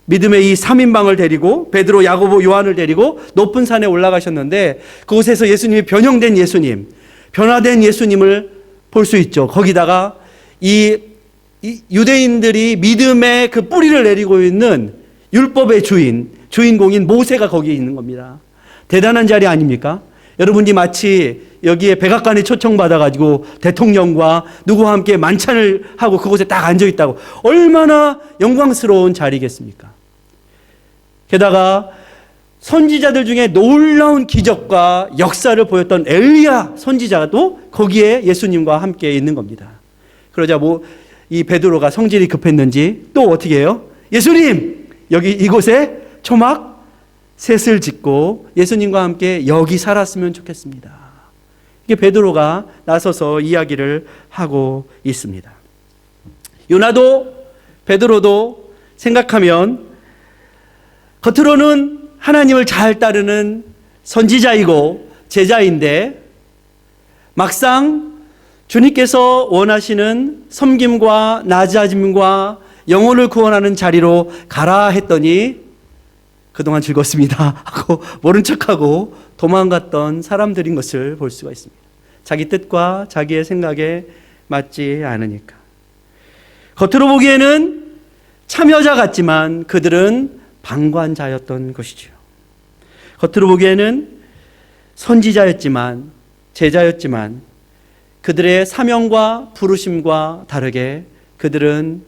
믿음의 이 3인방을 데리고 베드로, 야고보, 요한을 데리고 높은 산에 올라가셨는데, 그곳에서 예수님이 변형된 예수님, 변화된 예수님을 볼 수 있죠. 거기다가 이 유대인들이 믿음의 그 뿌리를 내리고 있는 율법의 주인공인 모세가 거기에 있는 겁니다. 대단한 자리 아닙니까? 여러분이 마치 여기에 백악관에 초청받아가지고 대통령과 누구와 함께 만찬을 하고 그곳에 딱 앉아있다고, 얼마나 영광스러운 자리겠습니까? 게다가 선지자들 중에 놀라운 기적과 역사를 보였던 엘리야 선지자도 거기에 예수님과 함께 있는 겁니다. 그러자 이 베드로가 성질이 급했는지 또 어떻게 해요? 예수님, 여기 이곳에 초막 셋을 짓고 예수님과 함께 여기 살았으면 좋겠습니다. 이게 베드로가 나서서 이야기를 하고 있습니다. 요나도 베드로도 생각하면 겉으로는 하나님을 잘 따르는 선지자이고 제자인데, 막상 주님께서 원하시는 섬김과 낮아짐과 영혼을 구원하는 자리로 가라 했더니 그동안 즐겁습니다 하고 모른 척하고 도망갔던 사람들인 것을 볼 수가 있습니다. 자기 뜻과 자기의 생각에 맞지 않으니까. 겉으로 보기에는 참여자 같지만 그들은 방관자였던 것이지요. 겉으로 보기에는 선지자였지만, 제자였지만 그들의 사명과 부르심과 다르게 그들은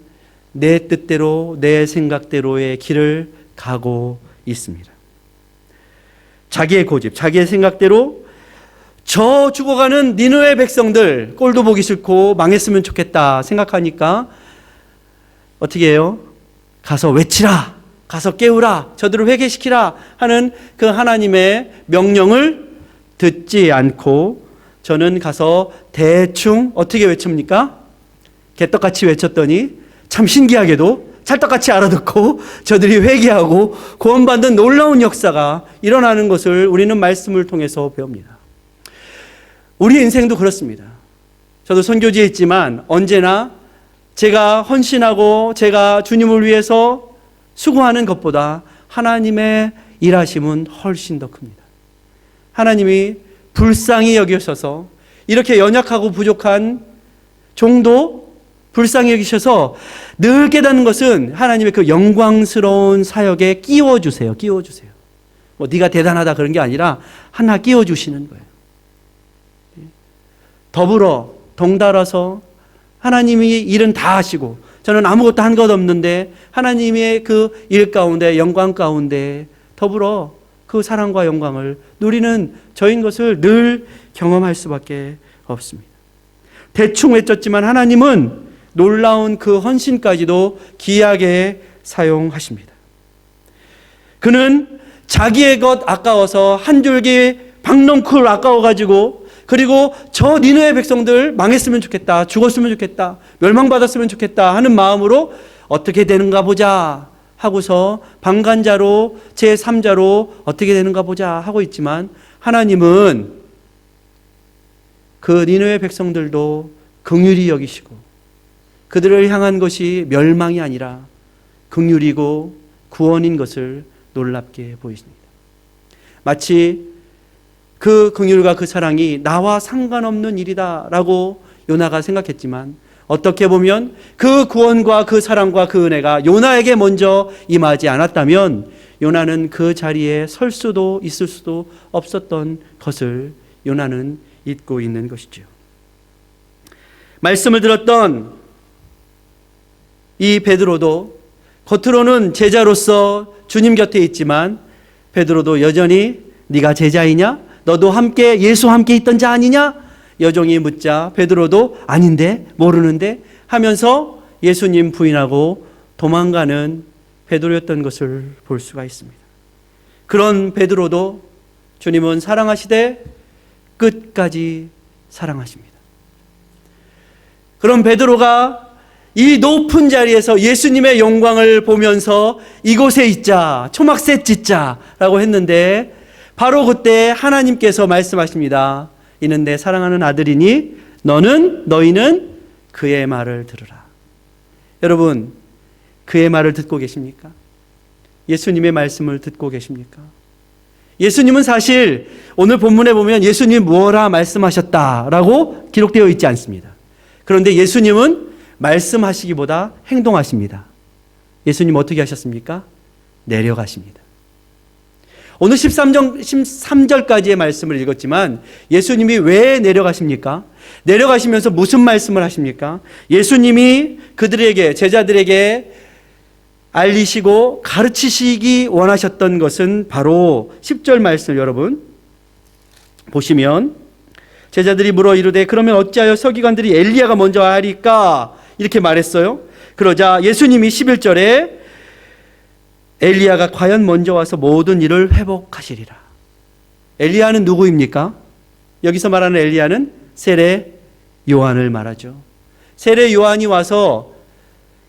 내 뜻대로, 내 생각대로의 길을 가고 있습니다. 자기의 고집, 자기의 생각대로 저 죽어가는 니느웨 백성들 꼴도 보기 싫고 망했으면 좋겠다 생각하니까 어떻게 해요? 가서 외치라, 가서 깨우라, 저들을 회개시키라 하는 그 하나님의 명령을 듣지 않고 저는 가서 대충 어떻게 외칩니까? 개떡같이 외쳤더니 참 신기하게도 찰떡같이 알아듣고 저들이 회개하고 구원받는 놀라운 역사가 일어나는 것을 우리는 말씀을 통해서 배웁니다. 우리 인생도 그렇습니다. 저도 선교지에 있지만 언제나 제가 헌신하고 제가 주님을 위해서 수고하는 것보다 하나님의 일하심은 훨씬 더 큽니다. 하나님이 불쌍히 여기셔서 이렇게 연약하고 부족한 종도 불쌍히 여기셔서 늘 깨닫는 것은 하나님의 그 영광스러운 사역에 끼워주세요. 뭐 네가 대단하다 그런 게 아니라 하나 끼워주시는 거예요. 더불어 동달아서 하나님이 일은 다 하시고 저는 아무것도 한 것 없는데 하나님의 그 일 가운데, 영광 가운데 더불어 그 사랑과 영광을 누리는 저인 것을 늘 경험할 수밖에 없습니다. 대충 외쳤지만 하나님은 놀라운 그 헌신까지도 귀하게 사용하십니다. 그는 자기의 것 아까워서 한 줄기 박넝쿨 아까워가지고, 그리고 저 니느웨 백성들 망했으면 좋겠다, 죽었으면 좋겠다, 멸망받았으면 좋겠다 하는 마음으로 어떻게 되는가 보자 하고서 방관자로 제3자로 어떻게 되는가 보자 하고 있지만, 하나님은 그 니느웨 백성들도 긍휼히 여기시고 그들을 향한 것이 멸망이 아니라 긍휼이고 구원인 것을 놀랍게 보이십니다. 마치 그 긍휼과 그 사랑이 나와 상관없는 일이다라고 요나가 생각했지만, 어떻게 보면 그 구원과 그 사랑과 그 은혜가 요나에게 먼저 임하지 않았다면 요나는 그 자리에 설 수도 있을 수도 없었던 것을 요나는 잊고 있는 것이죠. 말씀을 들었던 이 베드로도 겉으로는 제자로서 주님 곁에 있지만, 베드로도 여전히 네가 제자이냐? 너도 함께 예수와 함께 있던 자 아니냐? 여종이 묻자 베드로도 아닌데, 모르는데 하면서 예수님 부인하고 도망가는 베드로였던 것을 볼 수가 있습니다. 그런 베드로도 주님은 사랑하시되 끝까지 사랑하십니다. 그런 베드로가 이 높은 자리에서 예수님의 영광을 보면서 이곳에 있자, 초막새 짓자라고 했는데, 바로 그때 하나님께서 말씀하십니다. 이는 내 사랑하는 아들이니 너희는 그의 말을 들으라. 여러분, 그의 말을 듣고 계십니까? 예수님의 말씀을 듣고 계십니까? 예수님은 사실 오늘 본문에 보면 예수님 뭐라 말씀하셨다라고 기록되어 있지 않습니다. 그런데 예수님은 말씀하시기보다 행동하십니다. 예수님 어떻게 하셨습니까? 내려가십니다. 오늘 13절까지의 말씀을 읽었지만 예수님이 왜 내려가십니까? 내려가시면서 무슨 말씀을 하십니까? 예수님이 그들에게, 제자들에게 알리시고 가르치시기 원하셨던 것은 바로 10절 말씀, 여러분 보시면 제자들이 물어 이르되 그러면 어찌하여 서기관들이 엘리야가 먼저 하리까? 이렇게 말했어요. 그러자 예수님이 11절에 엘리야가 과연 먼저 와서 모든 일을 회복하시리라. 엘리야는 누구입니까? 여기서 말하는 엘리야는 세례 요한을 말하죠. 세례 요한이 와서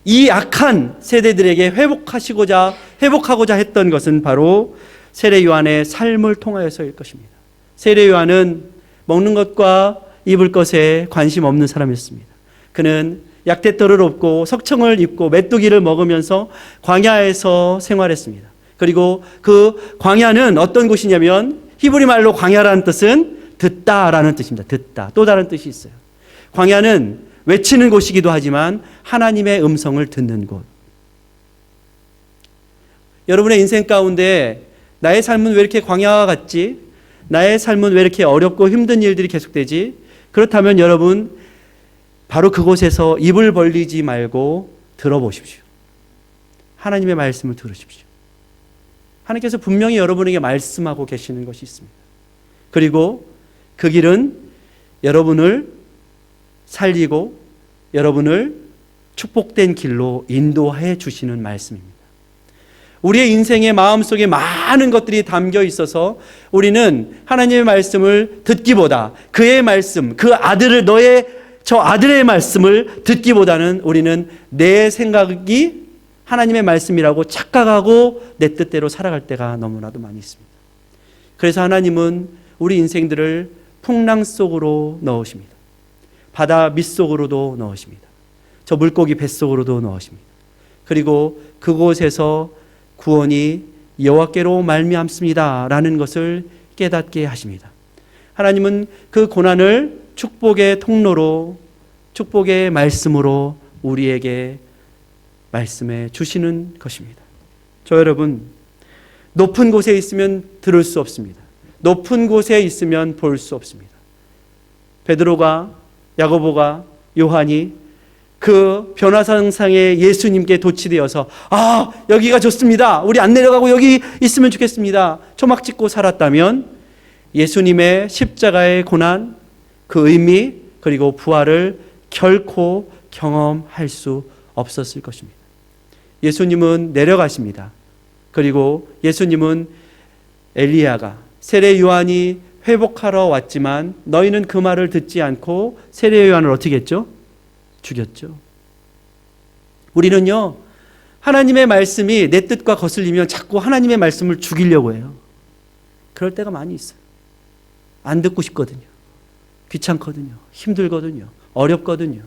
이 악한 세대들에게 회복하고자 했던 것은 바로 세례 요한의 삶을 통하여서일 것입니다. 세례 요한은 먹는 것과 입을 것에 관심 없는 사람이었습니다. 그는 약대떨을 업고 석청을 입고 메뚜기를 먹으면서 광야에서 생활했습니다. 그리고 그 광야는 어떤 곳이냐면 히브리 말로 광야라는 뜻은 듣다라는 뜻입니다. 듣다. 또 다른 뜻이 있어요. 광야는 외치는 곳이기도 하지만 하나님의 음성을 듣는 곳. 여러분의 인생 가운데 나의 삶은 왜 이렇게 광야와 같지? 나의 삶은 왜 이렇게 어렵고 힘든 일들이 계속되지? 그렇다면 여러분 바로 그곳에서 입을 벌리지 말고 들어보십시오. 하나님의 말씀을 들으십시오. 하나님께서 분명히 여러분에게 말씀하고 계시는 것이 있습니다. 그리고 그 길은 여러분을 살리고 여러분을 축복된 길로 인도해 주시는 말씀입니다. 우리의 인생의 마음속에 많은 것들이 담겨 있어서 우리는 하나님의 말씀을 듣기보다 그의 말씀, 그 아들을 저 아들의 말씀을 듣기보다는 우리는 내 생각이 하나님의 말씀이라고 착각하고 내 뜻대로 살아갈 때가 너무나도 많이 있습니다. 그래서 하나님은 우리 인생들을 풍랑 속으로 넣으십니다. 바다 밑속으로도 넣으십니다. 저 물고기 뱃속으로도 넣으십니다. 그리고 그곳에서 구원이 여호와께로 말미암습니다라는 것을 깨닫게 하십니다. 하나님은 그 고난을 축복의 통로로, 축복의 말씀으로 우리에게 말씀해 주시는 것입니다. 저 여러분, 높은 곳에 있으면 들을 수 없습니다. 높은 곳에 있으면 볼 수 없습니다. 베드로가, 야고보가, 요한이 그 변화산상에 예수님께 도취되어서 여기가 좋습니다. 우리 안 내려가고 여기 있으면 좋겠습니다. 초막 찍고 살았다면 예수님의 십자가의 고난, 그 의미, 그리고 부활을 결코 경험할 수 없었을 것입니다. 예수님은 내려가십니다. 그리고 예수님은 엘리야가 세례 요한이 회복하러 왔지만 너희는 그 말을 듣지 않고 세례 요한을 어떻게 했죠? 죽였죠. 우리는요, 하나님의 말씀이 내 뜻과 거슬리면 자꾸 하나님의 말씀을 죽이려고 해요. 그럴 때가 많이 있어요. 안 듣고 싶거든요. 귀찮거든요. 힘들거든요. 어렵거든요.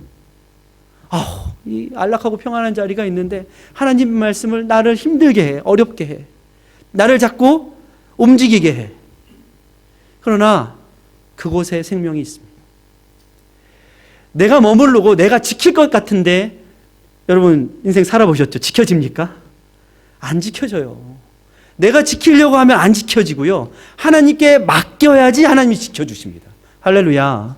이 안락하고 평안한 자리가 있는데 하나님 말씀을 나를 힘들게 해, 어렵게 해. 나를 자꾸 움직이게 해. 그러나 그곳에 생명이 있습니다. 내가 머무르고 내가 지킬 것 같은데 여러분 인생 살아보셨죠? 지켜집니까? 안 지켜져요. 내가 지키려고 하면 안 지켜지고요. 하나님께 맡겨야지 하나님이 지켜주십니다. 할렐루야.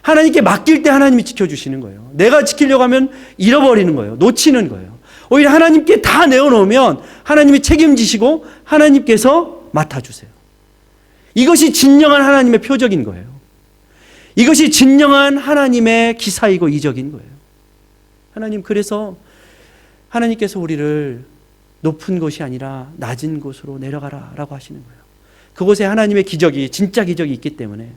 하나님께 맡길 때 하나님이 지켜주시는 거예요. 내가 지키려고 하면 잃어버리는 거예요. 놓치는 거예요. 오히려 하나님께 다 내어놓으면 하나님이 책임지시고 하나님께서 맡아주세요. 이것이 진정한 하나님의 표적인 거예요. 이것이 진정한 하나님의 기사이고 이적인 거예요. 하나님, 그래서 하나님께서 우리를 높은 곳이 아니라 낮은 곳으로 내려가라라고 하시는 거예요. 그곳에 하나님의 기적이, 진짜 기적이 있기 때문에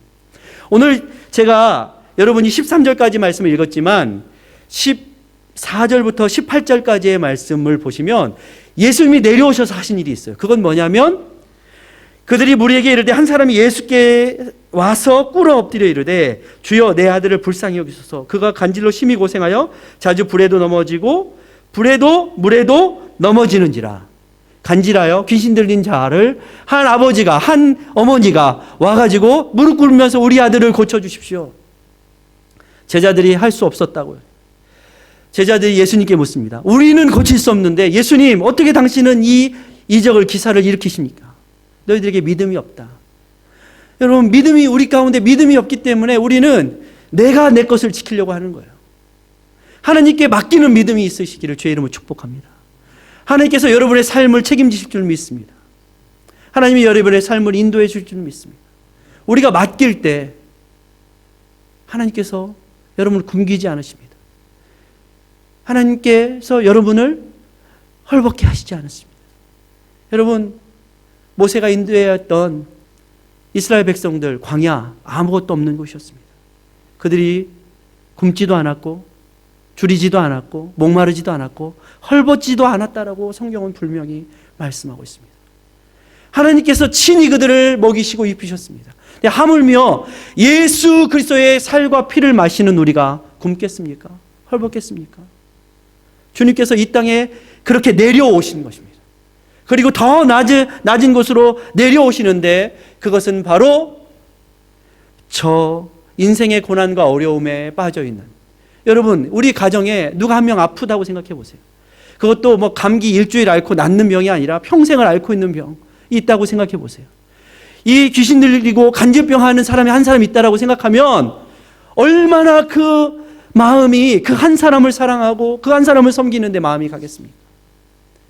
오늘 제가 여러분이 13절까지 말씀을 읽었지만 14절부터 18절까지의 말씀을 보시면 예수님이 내려오셔서 하신 일이 있어요. 그건 뭐냐면 그들이 무리에게 이르되 한 사람이 예수께 와서 꿇어 엎드려 이르되 주여 내 아들을 불쌍히 여기소서. 그가 간질로 심히 고생하여 자주 불에도 넘어지고 불에도 물에도 넘어지는지라. 간질하여 귀신 들린 자를 한 아버지가 한 어머니가 와가지고 무릎 꿇으면서 우리 아들을 고쳐주십시오. 제자들이 할 수 없었다고요. 제자들이 예수님께 묻습니다. 우리는 고칠 수 없는데 예수님 어떻게 당신은 이 이적을 기사를 일으키십니까? 너희들에게 믿음이 없다. 여러분, 믿음이 우리 가운데 믿음이 없기 때문에 우리는 내가 내 것을 지키려고 하는 거예요. 하나님께 맡기는 믿음이 있으시기를 주의 이름으로 축복합니다. 하나님께서 여러분의 삶을 책임지실 줄 믿습니다. 하나님이 여러분의 삶을 인도해 줄 줄 믿습니다. 우리가 맡길 때 하나님께서 여러분을 굶기지 않으십니다. 하나님께서 여러분을 헐벗게 하시지 않습니다. 여러분, 모세가 인도했던 이스라엘 백성들 광야 아무것도 없는 곳이었습니다. 그들이 굶지도 않았고 줄이지도 않았고 목마르지도 않았고 헐벗지도 않았다라고 성경은 분명히 말씀하고 있습니다. 하나님께서 친히 그들을 먹이시고 입히셨습니다. 하물며 예수 그리스도의 살과 피를 마시는 우리가 굶겠습니까? 헐벗겠습니까? 주님께서 이 땅에 그렇게 내려오신 것입니다. 그리고 더 낮은 곳으로 내려오시는데 그것은 바로 저 인생의 고난과 어려움에 빠져있는, 여러분 우리 가정에 누가 한 명 아프다고 생각해 보세요. 그것도 뭐 감기 일주일 앓고 낫는 병이 아니라 평생을 앓고 있는 병이 있다고 생각해 보세요. 이 귀신 들리고 간질병 하는 사람이 한 사람 있다라고 생각하면 얼마나 그 마음이 그 한 사람을 사랑하고 그 한 사람을 섬기는데 마음이 가겠습니까?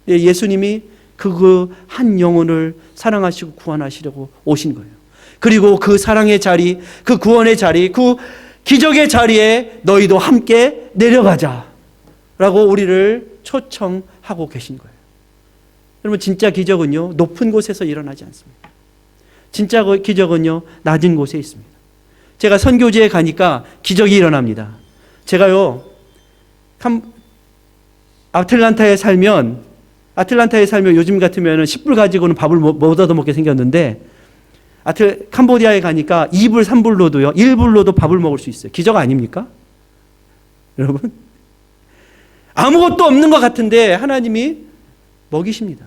예수님이 그 한 영혼을 사랑하시고 구원하시려고 오신 거예요. 그리고 그 사랑의 자리, 그 구원의 자리, 그 기적의 자리에 너희도 함께 내려가자라고 우리를 초청하고 계신 거예요. 여러분, 진짜 기적은요 높은 곳에서 일어나지 않습니다. 진짜 기적은요 낮은 곳에 있습니다. 제가 선교지에 가니까 기적이 일어납니다. 제가요 아틀란타에 살면 요즘 같으면 10불 가지고는 밥을 못 얻어먹게 생겼는데 캄보디아에 가니까 2불, 3불로도요 1불로도 밥을 먹을 수 있어요. 기적 아닙니까? 여러분, 아무것도 없는 것 같은데 하나님이 먹이십니다.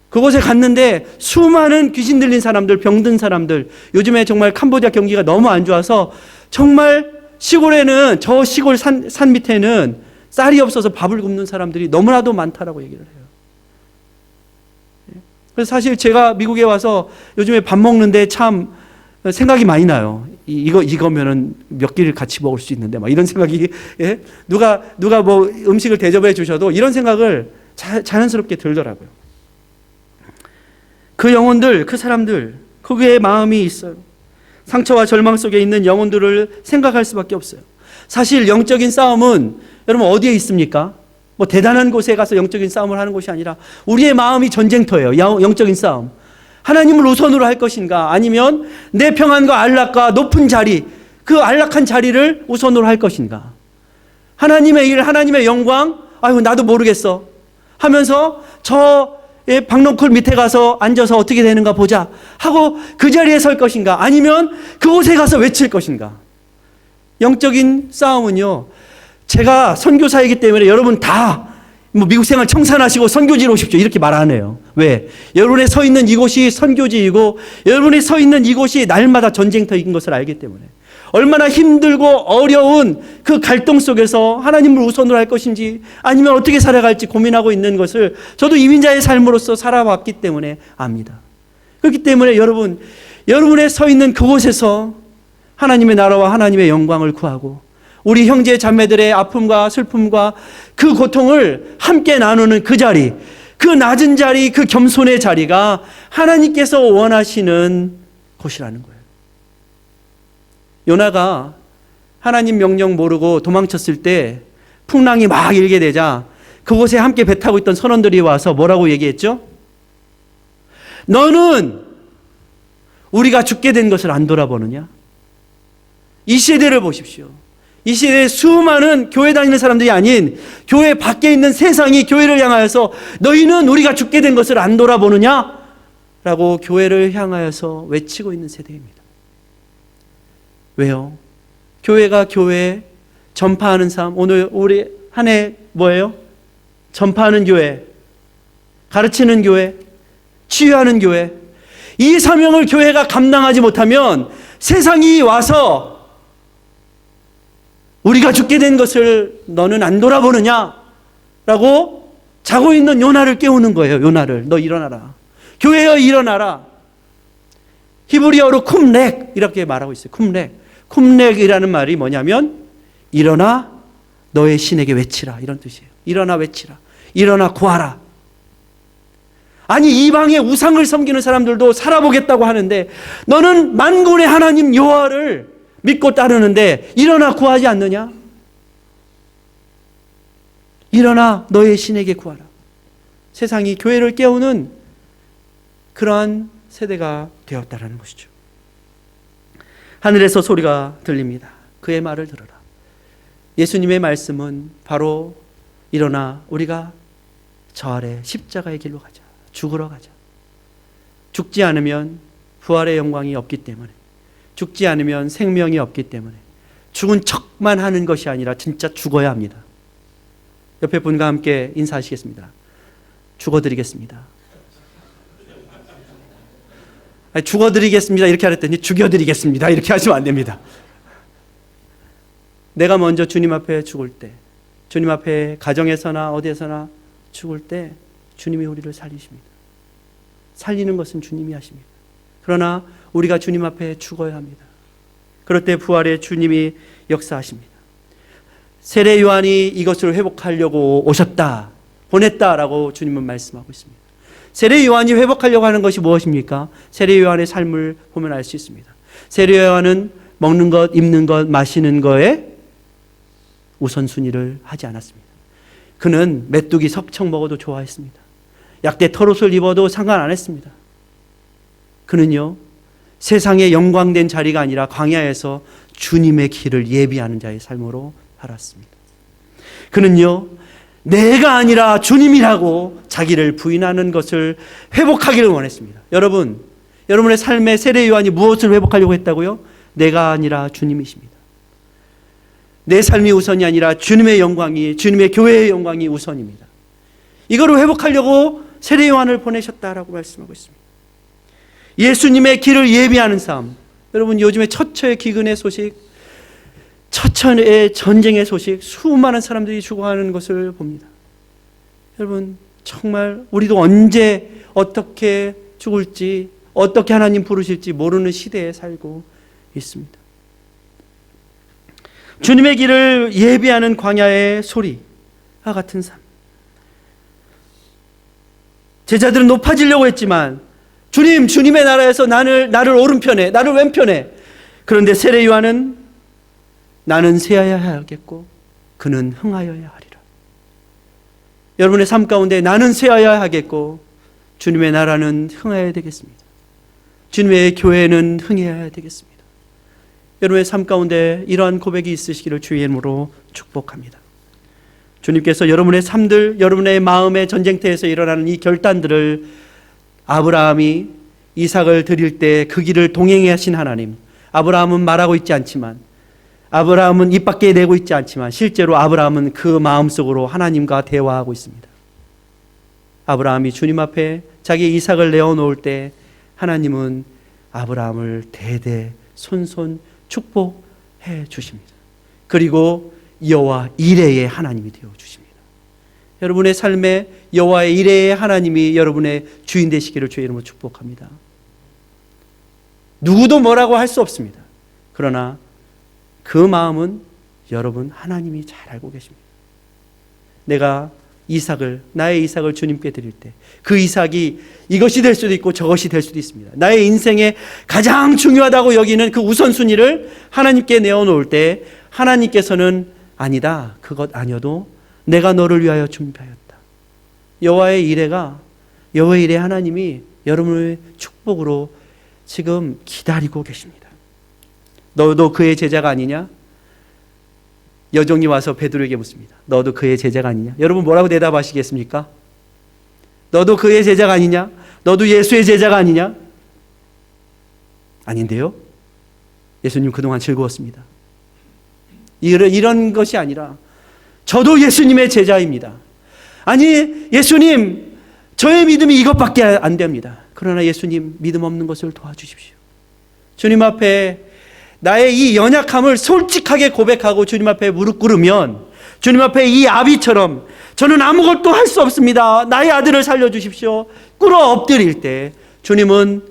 그곳에 갔는데 수많은 귀신 들린 사람들, 병든 사람들, 요즘에 정말 캄보디아 경기가 너무 안 좋아서 정말 시골에는, 저 시골 산 밑에는 쌀이 없어서 밥을 굶는 사람들이 너무나도 많다라고 얘기를 해요. 그래서 사실 제가 미국에 와서 요즘에 밥 먹는데 참 생각이 많이 나요. 이거면은 몇 끼를 같이 먹을 수 있는데 막 이런 생각이, 예? 누가 뭐 음식을 대접해 주셔도 이런 생각을 자연스럽게 들더라고요. 그 영혼들, 그 사람들, 그의 마음이 있어요. 상처와 절망 속에 있는 영혼들을 생각할 수밖에 없어요. 사실 영적인 싸움은 여러분 어디에 있습니까? 뭐 대단한 곳에 가서 영적인 싸움을 하는 것이 아니라 우리의 마음이 전쟁터예요. 영적인 싸움. 하나님을 우선으로 할 것인가, 아니면 내 평안과 안락과 높은 자리, 그 안락한 자리를 우선으로 할 것인가. 하나님의 일, 하나님의 영광, 아유 나도 모르겠어 하면서 저의 박농쿨 밑에 가서 앉아서 어떻게 되는가 보자 하고 그 자리에 설 것인가, 아니면 그곳에 가서 외칠 것인가. 영적인 싸움은요, 제가 선교사이기 때문에 여러분 다 뭐 미국 생활 청산하시고 선교지로 오십시오 이렇게 말 안 해요. 왜? 여러분이 서 있는 이곳이 선교지이고 여러분이 서 있는 이곳이 날마다 전쟁터인 것을 알기 때문에, 얼마나 힘들고 어려운 그 갈등 속에서 하나님을 우선으로 할 것인지 아니면 어떻게 살아갈지 고민하고 있는 것을 저도 이민자의 삶으로서 살아왔기 때문에 압니다. 그렇기 때문에 여러분의 서 있는 그곳에서 하나님의 나라와 하나님의 영광을 구하고 우리 형제 자매들의 아픔과 슬픔과 그 고통을 함께 나누는 그 자리, 그 낮은 자리, 그 겸손의 자리가 하나님께서 원하시는 곳이라는 거예요. 요나가 하나님 명령 모르고 도망쳤을 때 풍랑이 막 일게 되자 그곳에 함께 배 타고 있던 선원들이 와서 뭐라고 얘기했죠? 너는 우리가 죽게 된 것을 안 돌아보느냐? 이 세대를 보십시오. 이 시대에 수많은 교회 다니는 사람들이 아닌 교회 밖에 있는 세상이 교회를 향하여서 너희는 우리가 죽게 된 것을 안 돌아보느냐? 라고 교회를 향하여서 외치고 있는 세대입니다. 왜요? 교회가 교회 전파하는 삶, 오늘 우리 한 해 뭐예요? 전파하는 교회, 가르치는 교회, 치유하는 교회. 이 사명을 교회가 감당하지 못하면 세상이 와서 우리가 죽게 된 것을 너는 안 돌아보느냐? 라고 자고 있는 요나를 깨우는 거예요. 요나를. 너 일어나라. 교회여 일어나라. 히브리어로 쿰렉 이렇게 말하고 있어요. 쿰렉. 쿰렉이라는 말이 뭐냐면 일어나 너의 신에게 외치라 이런 뜻이에요. 일어나 외치라. 일어나 구하라. 아니 이방의 우상을 섬기는 사람들도 살아보겠다고 하는데 너는 만군의 하나님 여호와를 믿고 따르는데 일어나 구하지 않느냐? 일어나 너의 신에게 구하라. 세상이 교회를 깨우는 그러한 세대가 되었다라는 것이죠. 하늘에서 소리가 들립니다. 그의 말을 들어라. 예수님의 말씀은 바로 일어나 우리가 저 아래 십자가의 길로 가자. 죽으러 가자. 죽지 않으면 부활의 영광이 없기 때문에, 죽지 않으면 생명이 없기 때문에 죽은 척만 하는 것이 아니라 진짜 죽어야 합니다. 옆에 분과 함께 인사하시겠습니다. 죽어드리겠습니다. 아니, 죽어드리겠습니다 이렇게 하랬더니 죽여드리겠습니다 이렇게 하시면 안 됩니다. 내가 먼저 주님 앞에 죽을 때, 주님 앞에 가정에서나 어디에서나 죽을 때 주님이 우리를 살리십니다. 살리는 것은 주님이 하십니다. 그러나 우리가 주님 앞에 죽어야 합니다. 그럴 때 부활의 주님이 역사하십니다. 세례 요한이 이것을 회복하려고 오셨다, 보냈다라고 주님은 말씀하고 있습니다. 세례 요한이 회복하려고 하는 것이 무엇입니까? 세례 요한의 삶을 보면 알 수 있습니다. 세례 요한은 먹는 것, 입는 것, 마시는 것에 우선순위를 하지 않았습니다. 그는 메뚜기 석청 먹어도 좋아했습니다. 약대 털옷을 입어도 상관 안 했습니다. 그는요, 세상의 영광된 자리가 아니라 광야에서 주님의 길을 예비하는 자의 삶으로 살았습니다. 그는요, 내가 아니라 주님이라고 자기를 부인하는 것을 회복하기를 원했습니다. 여러분의 삶의 세례 요한이 무엇을 회복하려고 했다고요? 내가 아니라 주님이십니다. 내 삶이 우선이 아니라 주님의 영광이, 주님의 교회의 영광이 우선입니다. 이거를 회복하려고 세례 요한을 보내셨다라고 말씀하고 있습니다. 예수님의 길을 예비하는 삶. 여러분, 요즘에 처처의 기근의 소식, 처처의 전쟁의 소식, 수많은 사람들이 죽어가는 것을 봅니다. 여러분, 정말 우리도 언제 어떻게 죽을지, 어떻게 하나님 부르실지 모르는 시대에 살고 있습니다. 주님의 길을 예비하는 광야의 소리와 같은 삶. 제자들은 높아지려고 했지만 주님의 나라에서 나를 오른편에, 나를 왼편에. 그런데 세례 요한은 나는 쇠하여야 하겠고 그는 흥하여야 하리라. 여러분의 삶 가운데 나는 쇠하여야 하겠고 주님의 나라는 흥하여야 되겠습니다. 주님의 교회는 흥해야 되겠습니다. 여러분의 삶 가운데 이러한 고백이 있으시기를 주의 이름으로 축복합니다. 주님께서 여러분의 삶들, 여러분의 마음의 전쟁터에서 일어나는 이 결단들을 아브라함이 이삭을 드릴 때 그 길을 동행해 하신 하나님, 아브라함은 말하고 있지 않지만, 아브라함은 입 밖에 내고 있지 않지만 실제로 아브라함은 그 마음속으로 하나님과 대화하고 있습니다. 아브라함이 주님 앞에 자기 이삭을 내어놓을 때 하나님은 아브라함을 대대손손 축복해 주십니다. 그리고 여호와 이레의 하나님이 되어 주십니다. 여러분의 삶에 여호와의 이레의 하나님이 여러분의 주인 되시기를 주의 이름으로 축복합니다. 누구도 뭐라고 할 수 없습니다. 그러나 그 마음은 여러분 하나님이 잘 알고 계십니다. 내가 나의 이삭을 주님께 드릴 때 그 이삭이 이것이 될 수도 있고 저것이 될 수도 있습니다. 나의 인생에 가장 중요하다고 여기는 그 우선순위를 하나님께 내어놓을 때 하나님께서는 아니다, 그것 아니어도 내가 너를 위하여 준비하였다. 여호와의 이레 하나님이 여러분의 축복으로 지금 기다리고 계십니다. 너도 그의 제자가 아니냐? 여종이 와서 베드로에게 묻습니다. 너도 그의 제자가 아니냐? 여러분 뭐라고 대답하시겠습니까? 너도 그의 제자가 아니냐? 너도 예수의 제자가 아니냐? 아닌데요? 예수님 그동안 즐거웠습니다. 이런 것이 아니라 저도 예수님의 제자입니다. 아니 예수님 저의 믿음이 이것밖에 안 됩니다. 그러나 예수님 믿음 없는 것을 도와주십시오. 주님 앞에 나의 이 연약함을 솔직하게 고백하고 주님 앞에 무릎 꿇으면 주님 앞에 이 아비처럼 저는 아무것도 할 수 없습니다. 나의 아들을 살려주십시오. 꿇어 엎드릴 때 주님은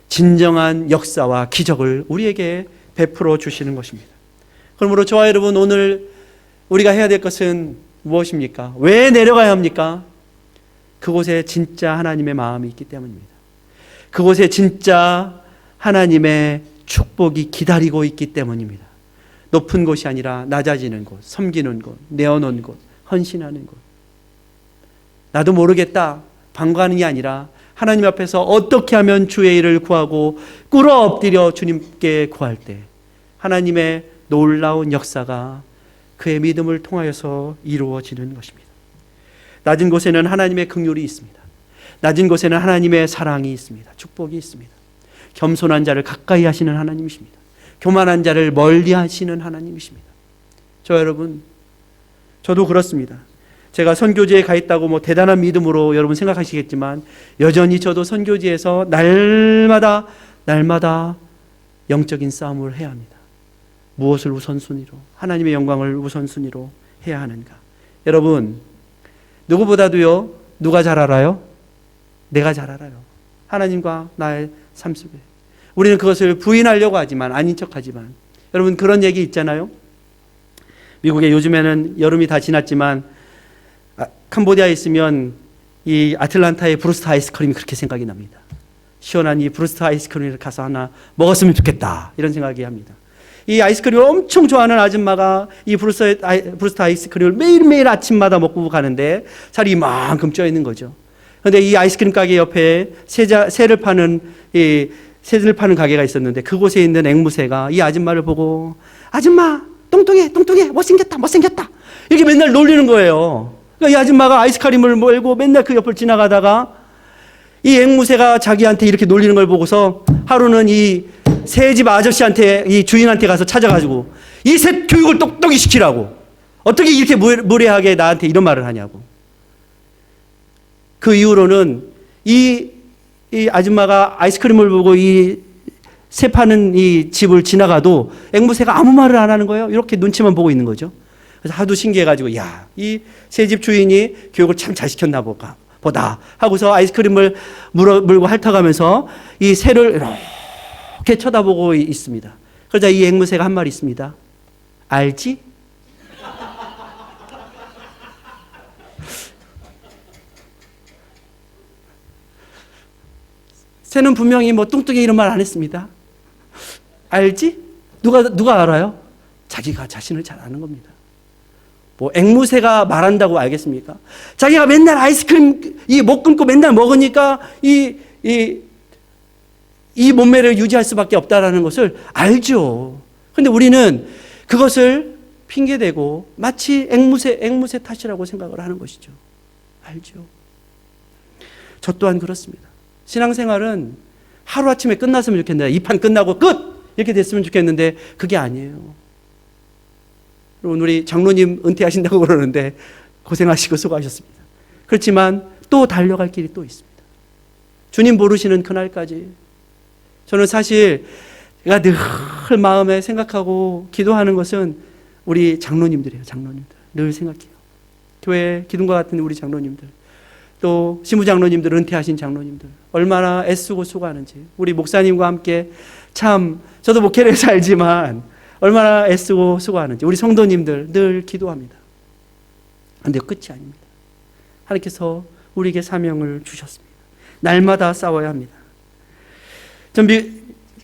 진정한 역사와 기적을 우리에게 베풀어 주시는 것입니다. 그러므로 저와 여러분 오늘 우리가 해야 될 것은 무엇입니까? 왜 내려가야 합니까? 그곳에 진짜 하나님의 마음이 있기 때문입니다. 그곳에 진짜 하나님의 축복이 기다리고 있기 때문입니다. 높은 곳이 아니라 낮아지는 곳, 섬기는 곳, 내어놓은 곳, 헌신하는 곳. 나도 모르겠다 방관이 아니라 하나님 앞에서 어떻게 하면 주의 일을 구하고 꿇어 엎드려 주님께 구할 때 하나님의 놀라운 역사가 그의 믿음을 통하여서 이루어지는 것입니다. 낮은 곳에는 하나님의 긍휼이 있습니다. 낮은 곳에는 하나님의 사랑이 있습니다. 축복이 있습니다. 겸손한 자를 가까이 하시는 하나님이십니다. 교만한 자를 멀리 하시는 하나님이십니다. 여러분, 저도 그렇습니다. 제가 선교지에 가 있다고 뭐 대단한 믿음으로 여러분 생각하시겠지만 여전히 저도 선교지에서 날마다 영적인 싸움을 해야 합니다. 무엇을 우선순위로, 하나님의 영광을 우선순위로 해야 하는가? 여러분, 누구보다도요, 누가 잘 알아요? 내가 잘 알아요. 하나님과 나의 삶 속에. 우리는 그것을 부인하려고 하지만, 아닌 척 하지만. 여러분, 그런 얘기 있잖아요. 미국에 요즘에는 여름이 다 지났지만, 캄보디아에 있으면 이 아틀란타의 브루스터 아이스크림이 그렇게 생각이 납니다. 시원한 이 브루스터 아이스크림을 가서 하나 먹었으면 좋겠다. 이런 생각이 합니다. 이 아이스크림을 엄청 좋아하는 아줌마가 이 브루스터 아이스크림을 매일매일 아침마다 먹고 가는데 살이 이만큼 쪄 있는 거죠. 그런데 이 아이스크림 가게 옆에 새를 파는 가게가 있었는데 그곳에 있는 앵무새가 이 아줌마를 보고 아줌마 뚱뚱해 못생겼다 이렇게 맨날 놀리는 거예요. 그러니까 이 아줌마가 아이스크림을 몰고 맨날 그 옆을 지나가다가 이 앵무새가 자기한테 이렇게 놀리는 걸 보고서 하루는 이 새집 아저씨한테 이 주인한테 가서 찾아가지고 이 새 교육을 똑똑히 시키라고 어떻게 이렇게 무례하게 나한테 이런 말을 하냐고. 그 이후로는 이 아줌마가 아이스크림을 보고 이 새 파는 이 집을 지나가도 앵무새가 아무 말을 안 하는 거예요. 이렇게 눈치만 보고 있는 거죠. 그래서 하도 신기해가지고 야, 이 새집 주인이 교육을 참 잘 시켰나 보다 하고서 아이스크림을 물고 핥아가면서 이 새를 이렇게 쳐다보고 있습니다. 그러자 이 앵무새가 한 말이 있습니다. 알지? 새는 분명히 뭐 뚱뚱해 이런 말 안 했습니다. 알지? 누가 알아요? 자기가 자신을 잘 아는 겁니다. 뭐 앵무새가 말한다고 알겠습니까? 자기가 맨날 아이스크림 못 끊고 맨날 먹으니까 이 몸매를 유지할 수밖에 없다라는 것을 알죠. 근데 우리는 그것을 핑계대고 마치 앵무새 탓이라고 생각을 하는 것이죠. 알죠. 저 또한 그렇습니다. 신앙생활은 하루아침에 끝났으면 좋겠는데, 이 판 끝나고 끝! 이렇게 됐으면 좋겠는데 그게 아니에요. 여러분, 우리 장로님 은퇴하신다고 그러는데 고생하시고 수고하셨습니다. 그렇지만 또 달려갈 길이 또 있습니다. 주님 부르시는 그날까지. 저는 사실 제가 늘 마음에 생각하고 기도하는 것은 우리 장로님들이에요. 장로님들 늘 생각해요. 교회 기둥과 같은 우리 장로님들, 또 시무장로님들, 은퇴하신 장로님들 얼마나 애쓰고 수고하는지, 우리 목사님과 함께 참 저도 목회를 해서 알지만 얼마나 애쓰고 수고하는지 우리 성도님들 늘 기도합니다. 그런데 끝이 아닙니다. 하나님께서 우리에게 사명을 주셨습니다. 날마다 싸워야 합니다. 전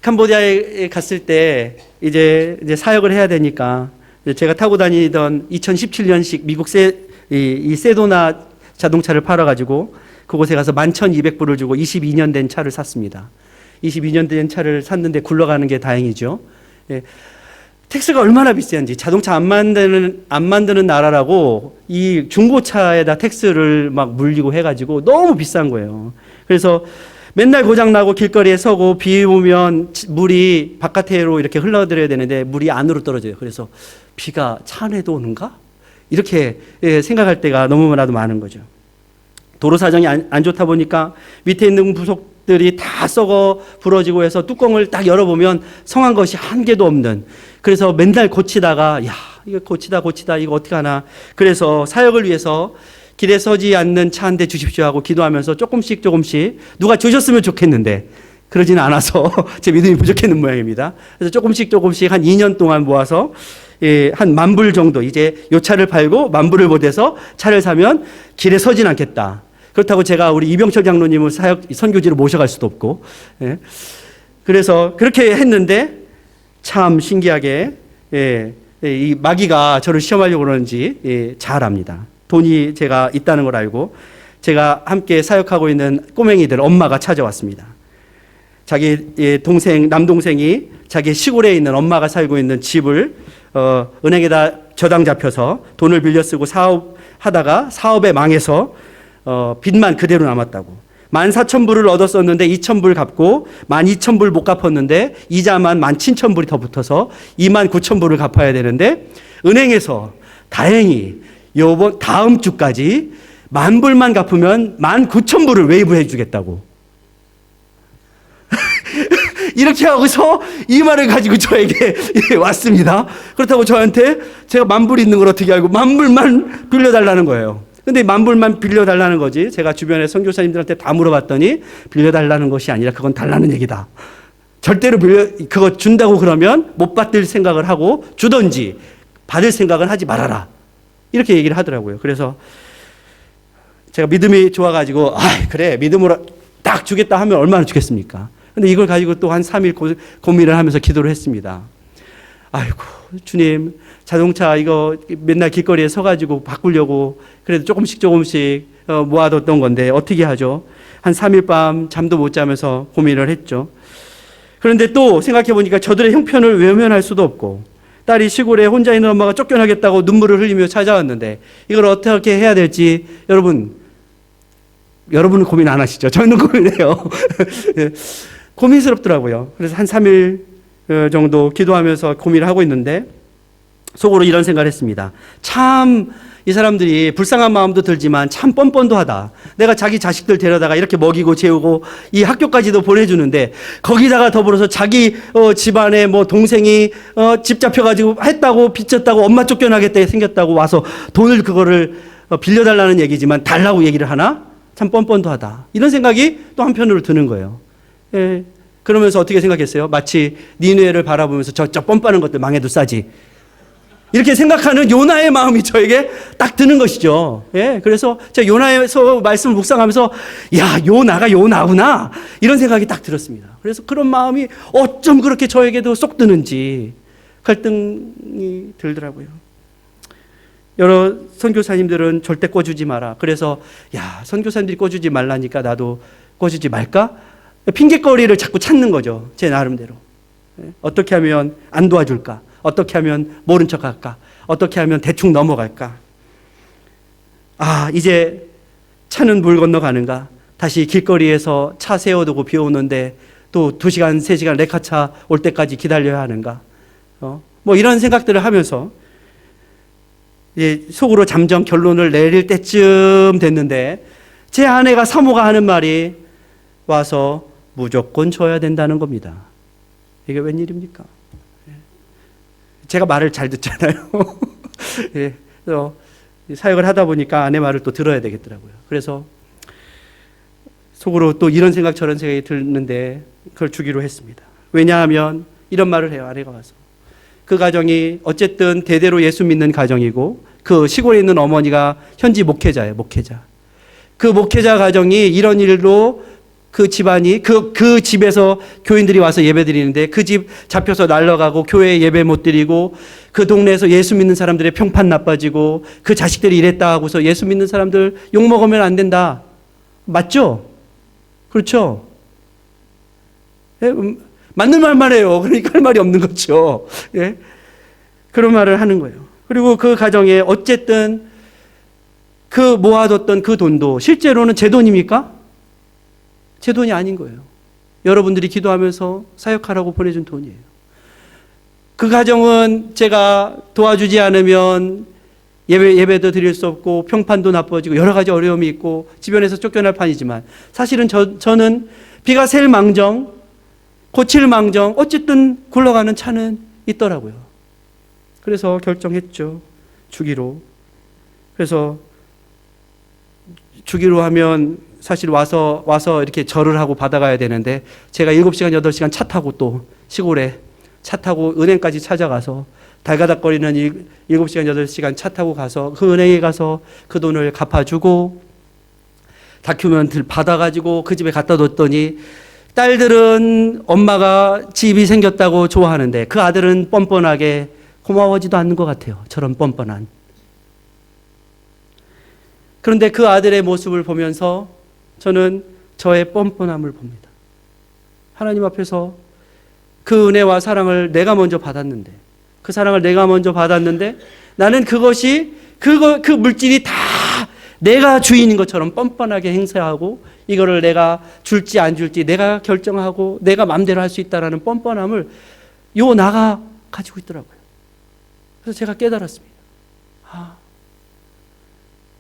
캄보디아에 갔을 때 이제 사역을 해야 되니까 제가 타고 다니던 2017년식 미국 이 세도나 자동차를 팔아가지고 그곳에 가서 11,200불을 주고 22년 된 차를 샀습니다. 22년 된 차를 샀는데 굴러가는 게 다행이죠. 예. 텍스가 얼마나 비싼지, 자동차 안 만드는 나라라고 이 중고차에다 텍스를 막 물리고 해가지고 너무 비싼 거예요. 그래서 맨날 고장나고 길거리에 서고 비 오면 물이 바깥으로 이렇게 흘러들어야 되는데 물이 안으로 떨어져요. 그래서 비가 차 안에도 오는가? 이렇게 생각할 때가 너무나도 많은 거죠. 도로 사정이 안 좋다 보니까 밑에 있는 부속들이 다 썩어 부러지고 해서 뚜껑을 딱 열어보면 성한 것이 한 개도 없는, 그래서 맨날 고치다가 야 이거 고치다 이거 어떻게 하나, 그래서 사역을 위해서 길에 서지 않는 차 한 대 주십시오 하고 기도하면서 조금씩 누가 주셨으면 좋겠는데 그러지는 않아서 제 믿음이 부족했는 모양입니다. 그래서 조금씩 한 2년 동안 모아서 한 10,000불 정도, 이제 요 차를 팔고 10,000불을 보태서 차를 사면 길에 서진 않겠다. 그렇다고 제가 우리 이병철 장로님을 선교지로 모셔갈 수도 없고, 그래서 그렇게 했는데 참 신기하게 이 마귀가 저를 시험하려고 그러는지 잘 압니다. 돈이 제가 있다는 걸 알고 제가 함께 사역하고 있는 꼬맹이들 엄마가 찾아왔습니다. 자기 남동생이 자기 시골에 있는 엄마가 살고 있는 집을 은행에다 저당 잡혀서 돈을 빌려 쓰고 사업하다가 사업에 망해서 빚만 그대로 남았다고. 14,000불을 얻었었는데 2,000불 갚고 12,000불 못 갚았는데 이자만 17,000불이 더 붙어서 29,000불을 갚아야 되는데 은행에서 다행히 다음 주까지 10,000불만 갚으면 19,000불을 웨이브해 주겠다고. 이렇게 하고서 이 말을 가지고 저에게 왔습니다. 그렇다고 저한테 제가 10,000불 있는 걸 어떻게 알고 10,000불만 빌려달라는 거예요. 근데 10,000불만 빌려달라는 거지. 제가 주변에 선교사님들한테 다 물어봤더니 빌려달라는 것이 아니라 그건 달라는 얘기다. 절대로 그거 준다고 그러면 못 받을 생각을 하고 주든지 받을 생각은 하지 말아라. 이렇게 얘기를 하더라고요. 그래서 제가 믿음이 좋아가지고 그래 믿음으로 딱 주겠다 하면 얼마나 주겠습니까? 근데 이걸 가지고 또 한 3일 고민을 하면서 기도를 했습니다. 아이고 주님, 자동차 이거 맨날 길거리에 서가지고 바꾸려고 그래도 조금씩 모아뒀던 건데 어떻게 하죠? 한 3일 밤 잠도 못 자면서 고민을 했죠. 그런데 또 생각해 보니까 저들의 형편을 외면할 수도 없고, 딸이 시골에 혼자 있는 엄마가 쫓겨나겠다고 눈물을 흘리며 찾아왔는데 이걸 어떻게 해야 될지 여러분은 고민 안 하시죠? 저는 고민해요. 고민스럽더라고요. 그래서 한 3일 정도 기도하면서 고민을 하고 있는데 속으로 이런 생각을 했습니다. 참 이 사람들이 불쌍한 마음도 들지만 참 뻔뻔도 하다. 내가 자기 자식들 데려다가 이렇게 먹이고 재우고 이 학교까지도 보내주는데 거기다가 더불어서 자기 집안에 동생이 집 잡혀가지고 했다고 빚졌다고 엄마 쫓겨나겠다 생겼다고 와서 돈을 그거를 빌려달라는 얘기지만 달라고 얘기를 하나? 참 뻔뻔도 하다. 이런 생각이 또 한편으로 드는 거예요. 그러면서 어떻게 생각했어요? 마치 니느웨를 바라보면서 저 뻔뻔한 것들 망해도 싸지. 이렇게 생각하는 요나의 마음이 저에게 딱 드는 것이죠. 그래서 제가 요나에서 말씀을 묵상하면서 야, 요나가 요나구나. 이런 생각이 딱 들었습니다. 그래서 그런 마음이 어쩜 그렇게 저에게도 쏙 드는지 갈등이 들더라고요. 여러 선교사님들은 절대 꿔주지 마라. 그래서 야, 선교사님들이 꿔주지 말라니까 나도 꿔주지 말까? 핑계거리를 자꾸 찾는 거죠. 제 나름대로. 어떻게 하면 안 도와줄까? 어떻게 하면 모른 척할까? 어떻게 하면 대충 넘어갈까? 아, 이제 차는 물 건너가는가? 다시 길거리에서 차 세워두고 비 오는데 또 2시간, 3시간 레카차 올 때까지 기다려야 하는가? 뭐 이런 생각들을 하면서 속으로 잠정 결론을 내릴 때쯤 됐는데 제 아내가 사모가 하는 말이 와서 무조건 줘야 된다는 겁니다. 이게 웬일입니까? 제가 말을 잘 듣잖아요. 그래서 사역을 하다 보니까 아내 말을 또 들어야 되겠더라고요. 그래서 속으로 또 이런 생각 저런 생각이 드는데 그걸 주기로 했습니다. 왜냐하면 이런 말을 해요. 아내가 와서. 그 가정이 어쨌든 대대로 예수 믿는 가정이고 그 시골에 있는 어머니가 현지 목회자예요. 목회자. 그 목회자 가정이 이런 일로 그 집안이 그 집에서 교인들이 와서 예배 드리는데 그 집 잡혀서 날아가고 교회에 예배 못 드리고 그 동네에서 예수 믿는 사람들의 평판 나빠지고 그 자식들이 이랬다 하고서 예수 믿는 사람들 욕먹으면 안 된다. 맞죠? 그렇죠? 맞는 말만 해요. 그러니까 할 말이 없는 거죠. 예? 그런 말을 하는 거예요. 그리고 그 가정에 어쨌든 그 모아뒀던 그 돈도 실제로는 제 돈입니까? 제 돈이 아닌 거예요. 여러분들이 기도하면서 사역하라고 보내준 돈이에요. 그 가정은 제가 도와주지 않으면 예배도 드릴 수 없고 평판도 나빠지고 여러 가지 어려움이 있고 주변에서 쫓겨날 판이지만 사실은 저는 비가 셀 망정, 고칠 망정 어쨌든 굴러가는 차는 있더라고요. 그래서 결정했죠. 주기로. 그래서 주기로 하면 사실 와서 이렇게 절을 하고 받아가야 되는데 제가 7시간, 8시간 차 타고 또 시골에 차 타고 은행까지 찾아가서 달가닥거리는 7시간, 8시간 차 타고 가서 그 은행에 가서 그 돈을 갚아주고 다큐멘트를 받아가지고 그 집에 갖다 뒀더니 딸들은 엄마가 집이 생겼다고 좋아하는데 그 아들은 뻔뻔하게 고마워하지도 않는 것 같아요. 저런 뻔뻔한. 그런데 그 아들의 모습을 보면서 저는 저의 뻔뻔함을 봅니다. 하나님 앞에서 그 은혜와 사랑을 내가 먼저 받았는데 그 사랑을 내가 먼저 받았는데 나는 그것이 그 물질이 다 내가 주인인 것처럼 뻔뻔하게 행세하고 이거를 내가 줄지 안 줄지 내가 결정하고 내가 마음대로 할 수 있다라는 뻔뻔함을 나가 가지고 있더라고요. 그래서 제가 깨달았습니다.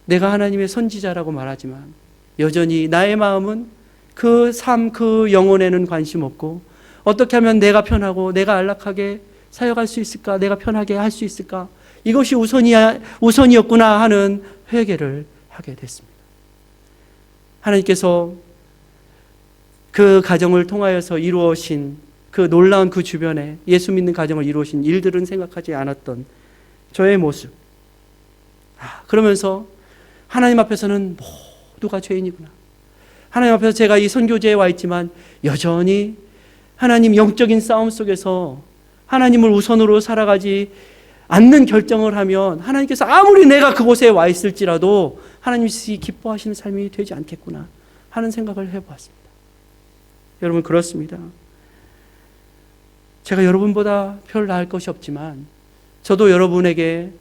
내가 하나님의 선지자라고 말하지만 여전히 나의 마음은 그 삶, 그 영혼에는 관심 없고 어떻게 하면 내가 편하고 내가 안락하게 사역할 수 있을까? 내가 편하게 할 수 있을까? 이것이 우선이었구나 하는 회개를 하게 됐습니다. 하나님께서 그 가정을 통하여서 이루어진 그 놀라운 그 주변에 예수 믿는 가정을 이루어진 일들은 생각하지 않았던 저의 모습. 그러면서 하나님 앞에서는 모두가 죄인이구나. 하나님 앞에서 제가 이 선교제에 와 있지만 여전히 하나님 영적인 싸움 속에서 하나님을 우선으로 살아가지 않는 결정을 하면 하나님께서 아무리 내가 그곳에 와 있을지라도 하나님이 기뻐하시는 삶이 되지 않겠구나 하는 생각을 해보았습니다. 여러분 그렇습니다. 제가 여러분보다 별 나을 것이 없지만 저도 여러분에게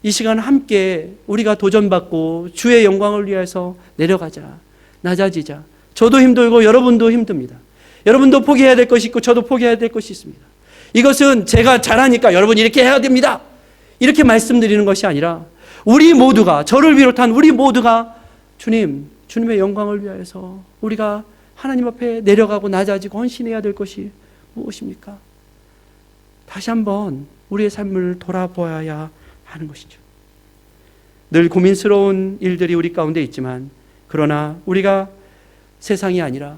이 시간 함께 우리가 도전받고 주의 영광을 위해서 내려가자, 낮아지자. 저도 힘들고 여러분도 힘듭니다. 여러분도 포기해야 될 것이 있고 저도 포기해야 될 것이 있습니다. 이것은 제가 잘하니까 여러분 이렇게 해야 됩니다. 이렇게 말씀드리는 것이 아니라 우리 모두가, 저를 비롯한 우리 모두가 주님의 영광을 위하여서 우리가 하나님 앞에 내려가고 낮아지고 헌신해야 될 것이 무엇입니까? 다시 한번 우리의 삶을 돌아보아야 하는 것이죠. 늘 고민스러운 일들이 우리 가운데 있지만 그러나 우리가 세상이 아니라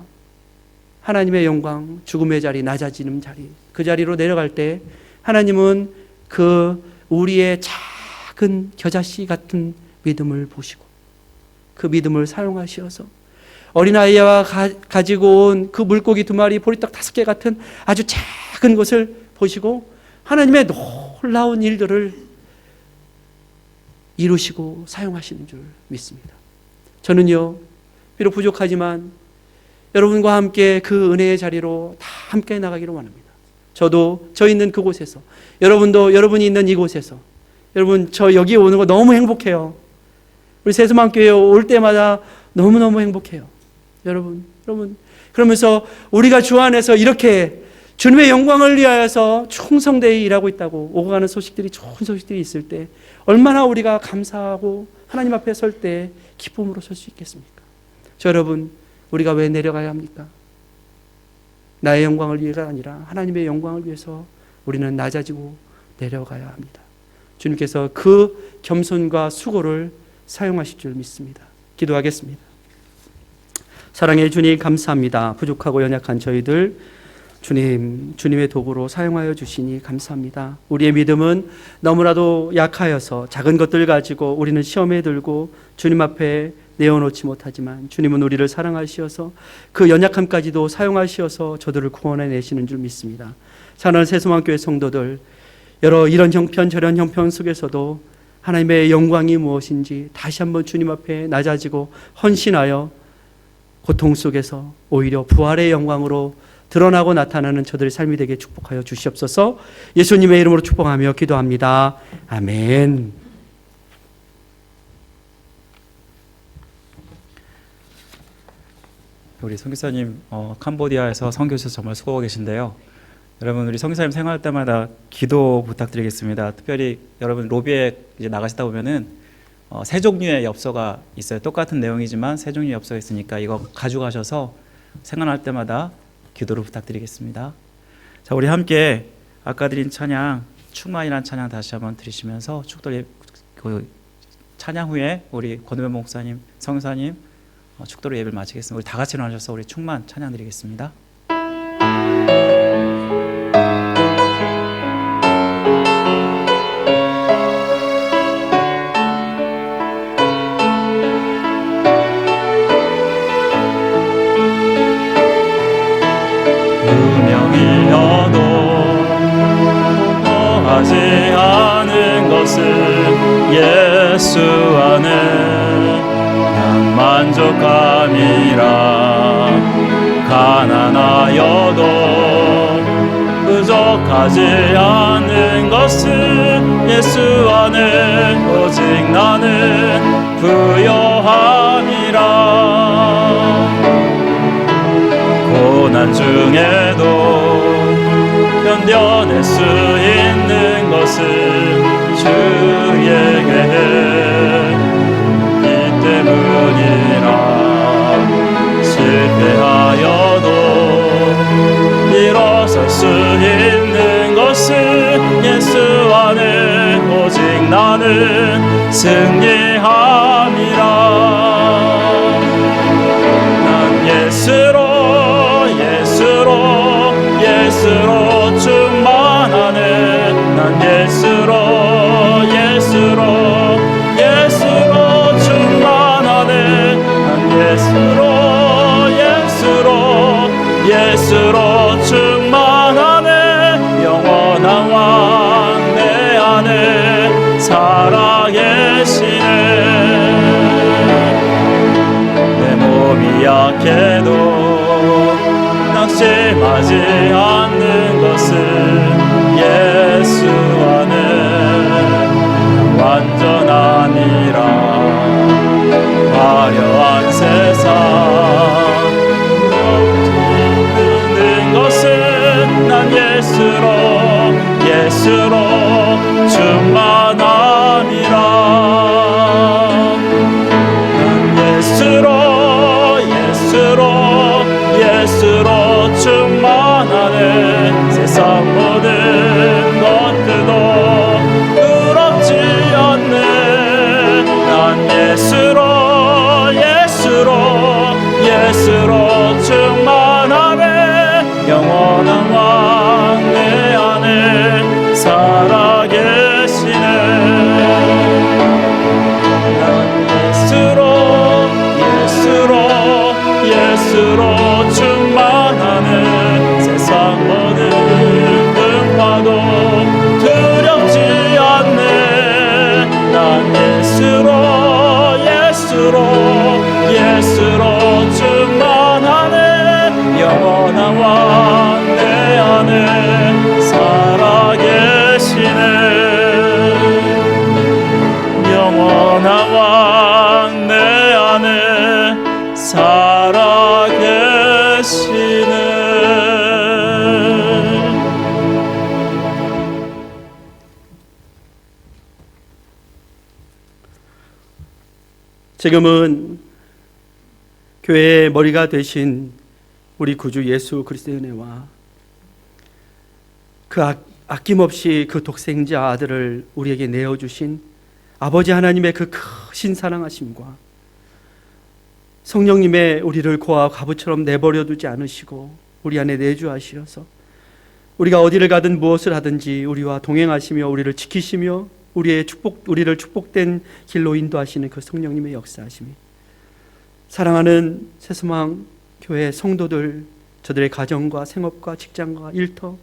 하나님의 영광, 죽음의 자리, 낮아지는 자리, 그 자리로 내려갈 때 하나님은 그 우리의 작은 겨자씨 같은 믿음을 보시고 그 믿음을 사용하셔서 어린아이와 가지고 온 그 물고기 2마리, 보리떡 5개 같은 아주 작은 것을 보시고 하나님의 놀라운 일들을 이루시고 사용하시는 줄 믿습니다. 저는요, 비록 부족하지만 여러분과 함께 그 은혜의 자리로 다 함께 나가기를 원합니다. 저도 저 있는 그곳에서, 여러분도 여러분이 있는 이곳에서, 여러분 저 여기 오는 거 너무 행복해요. 우리 세수만교회 올 때마다 너무너무 행복해요. 여러분 그러면서 우리가 주 안에서 이렇게 주님의 영광을 위하여서 충성되이 일하고 있다고 오고 가는 소식들이, 좋은 소식들이 있을 때 얼마나 우리가 감사하고 하나님 앞에 설 때 기쁨으로 설 수 있겠습니까? 저 여러분, 우리가 왜 내려가야 합니까? 나의 영광을 위해가 아니라 하나님의 영광을 위해서 우리는 낮아지고 내려가야 합니다. 주님께서 그 겸손과 수고를 사용하실 줄 믿습니다. 기도하겠습니다. 사랑의 주님, 감사합니다. 부족하고 연약한 저희들 주님의 도구로 사용하여 주시니 감사합니다. 우리의 믿음은 너무나도 약하여서 작은 것들 가지고 우리는 시험에 들고 주님 앞에 내어놓지 못하지만, 주님은 우리를 사랑하시어서 그 연약함까지도 사용하시어서 저들을 구원해 내시는 줄 믿습니다. 사랑하는 새소망교회 성도들, 여러 이런 형편 저런 형편 속에서도 하나님의 영광이 무엇인지 다시 한번 주님 앞에 낮아지고 헌신하여 고통 속에서 오히려 부활의 영광으로 드러나고 나타나는 저들의 삶이 되게 축복하여 주시옵소서. 예수님의 이름으로 축복하며 기도합니다. 아멘. 우리 선교사님 캄보디아에서 선교사에서 정말 수고하고 계신데요. 여러분, 우리 선교사님 생활할 때마다 기도 부탁드리겠습니다. 특별히 여러분 로비에 이제 나가시다 보면은 세 종류의 엽서가 있어요. 똑같은 내용이지만 세 종류의 엽서가 있으니까 이거 가져가셔서 생활할 때마다 기도를 부탁드리겠습니다. 자, 우리 함께 아까 드린 찬양 충만이라는 찬양 다시 한번 드리시면서 축도를 그 찬양 후에 우리 권우변 목사님, 성사님 축도로 예배를 마치겠습니다. 우리 다 같이 일어나셔서 우리 충만 찬양 드리겠습니다. 무명이어도 하지 않은 것은 예수 안에 난 만족함이라. 가난하여도 부족하지 않은 것은 예수 안에 오직 나는 부요함이라. 고난 중에도 견뎌낼 수 있는 것은 주의 계획이기 때문이라. 실패하여도 일어설 수 있는 것은 예수 안에 오직 나는 승리함이라. 난 예수로 충만하네. 난 예수로 충만하네. 난 예수로 충만하네. 영원한 왕 내 안에 살아계시네. 내 몸이 약해도 낙심하지 않는 것은 예수 안에 완전함이라. 화려한 세상 없는 것은 난 예수로 충만함이라. 난 예수로 충만하네. 세상 지금은 교회의 머리가 되신 우리 구주 예수 그리스도의 은혜와 그 아낌없이 그 독생자 아들을 우리에게 내어주신 아버지 하나님의 그 크신 사랑하심과 성령님의 우리를 고아 과부처럼 내버려 두지 않으시고 우리 안에 내주하시어서 우리가 어디를 가든 무엇을 하든지 우리와 동행하시며 우리를 지키시며 우리를 축복된 길로 인도하시는 그 성령님의 역사하심이 사랑하는 새소망 교회 성도들, 저들의 가정과 생업과 직장과 일터,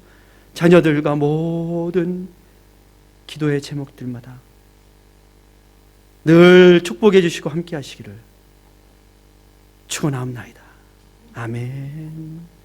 자녀들과 모든 기도의 제목들마다 늘 축복해 주시고 함께 하시기를 축원하옵나이다. 아멘.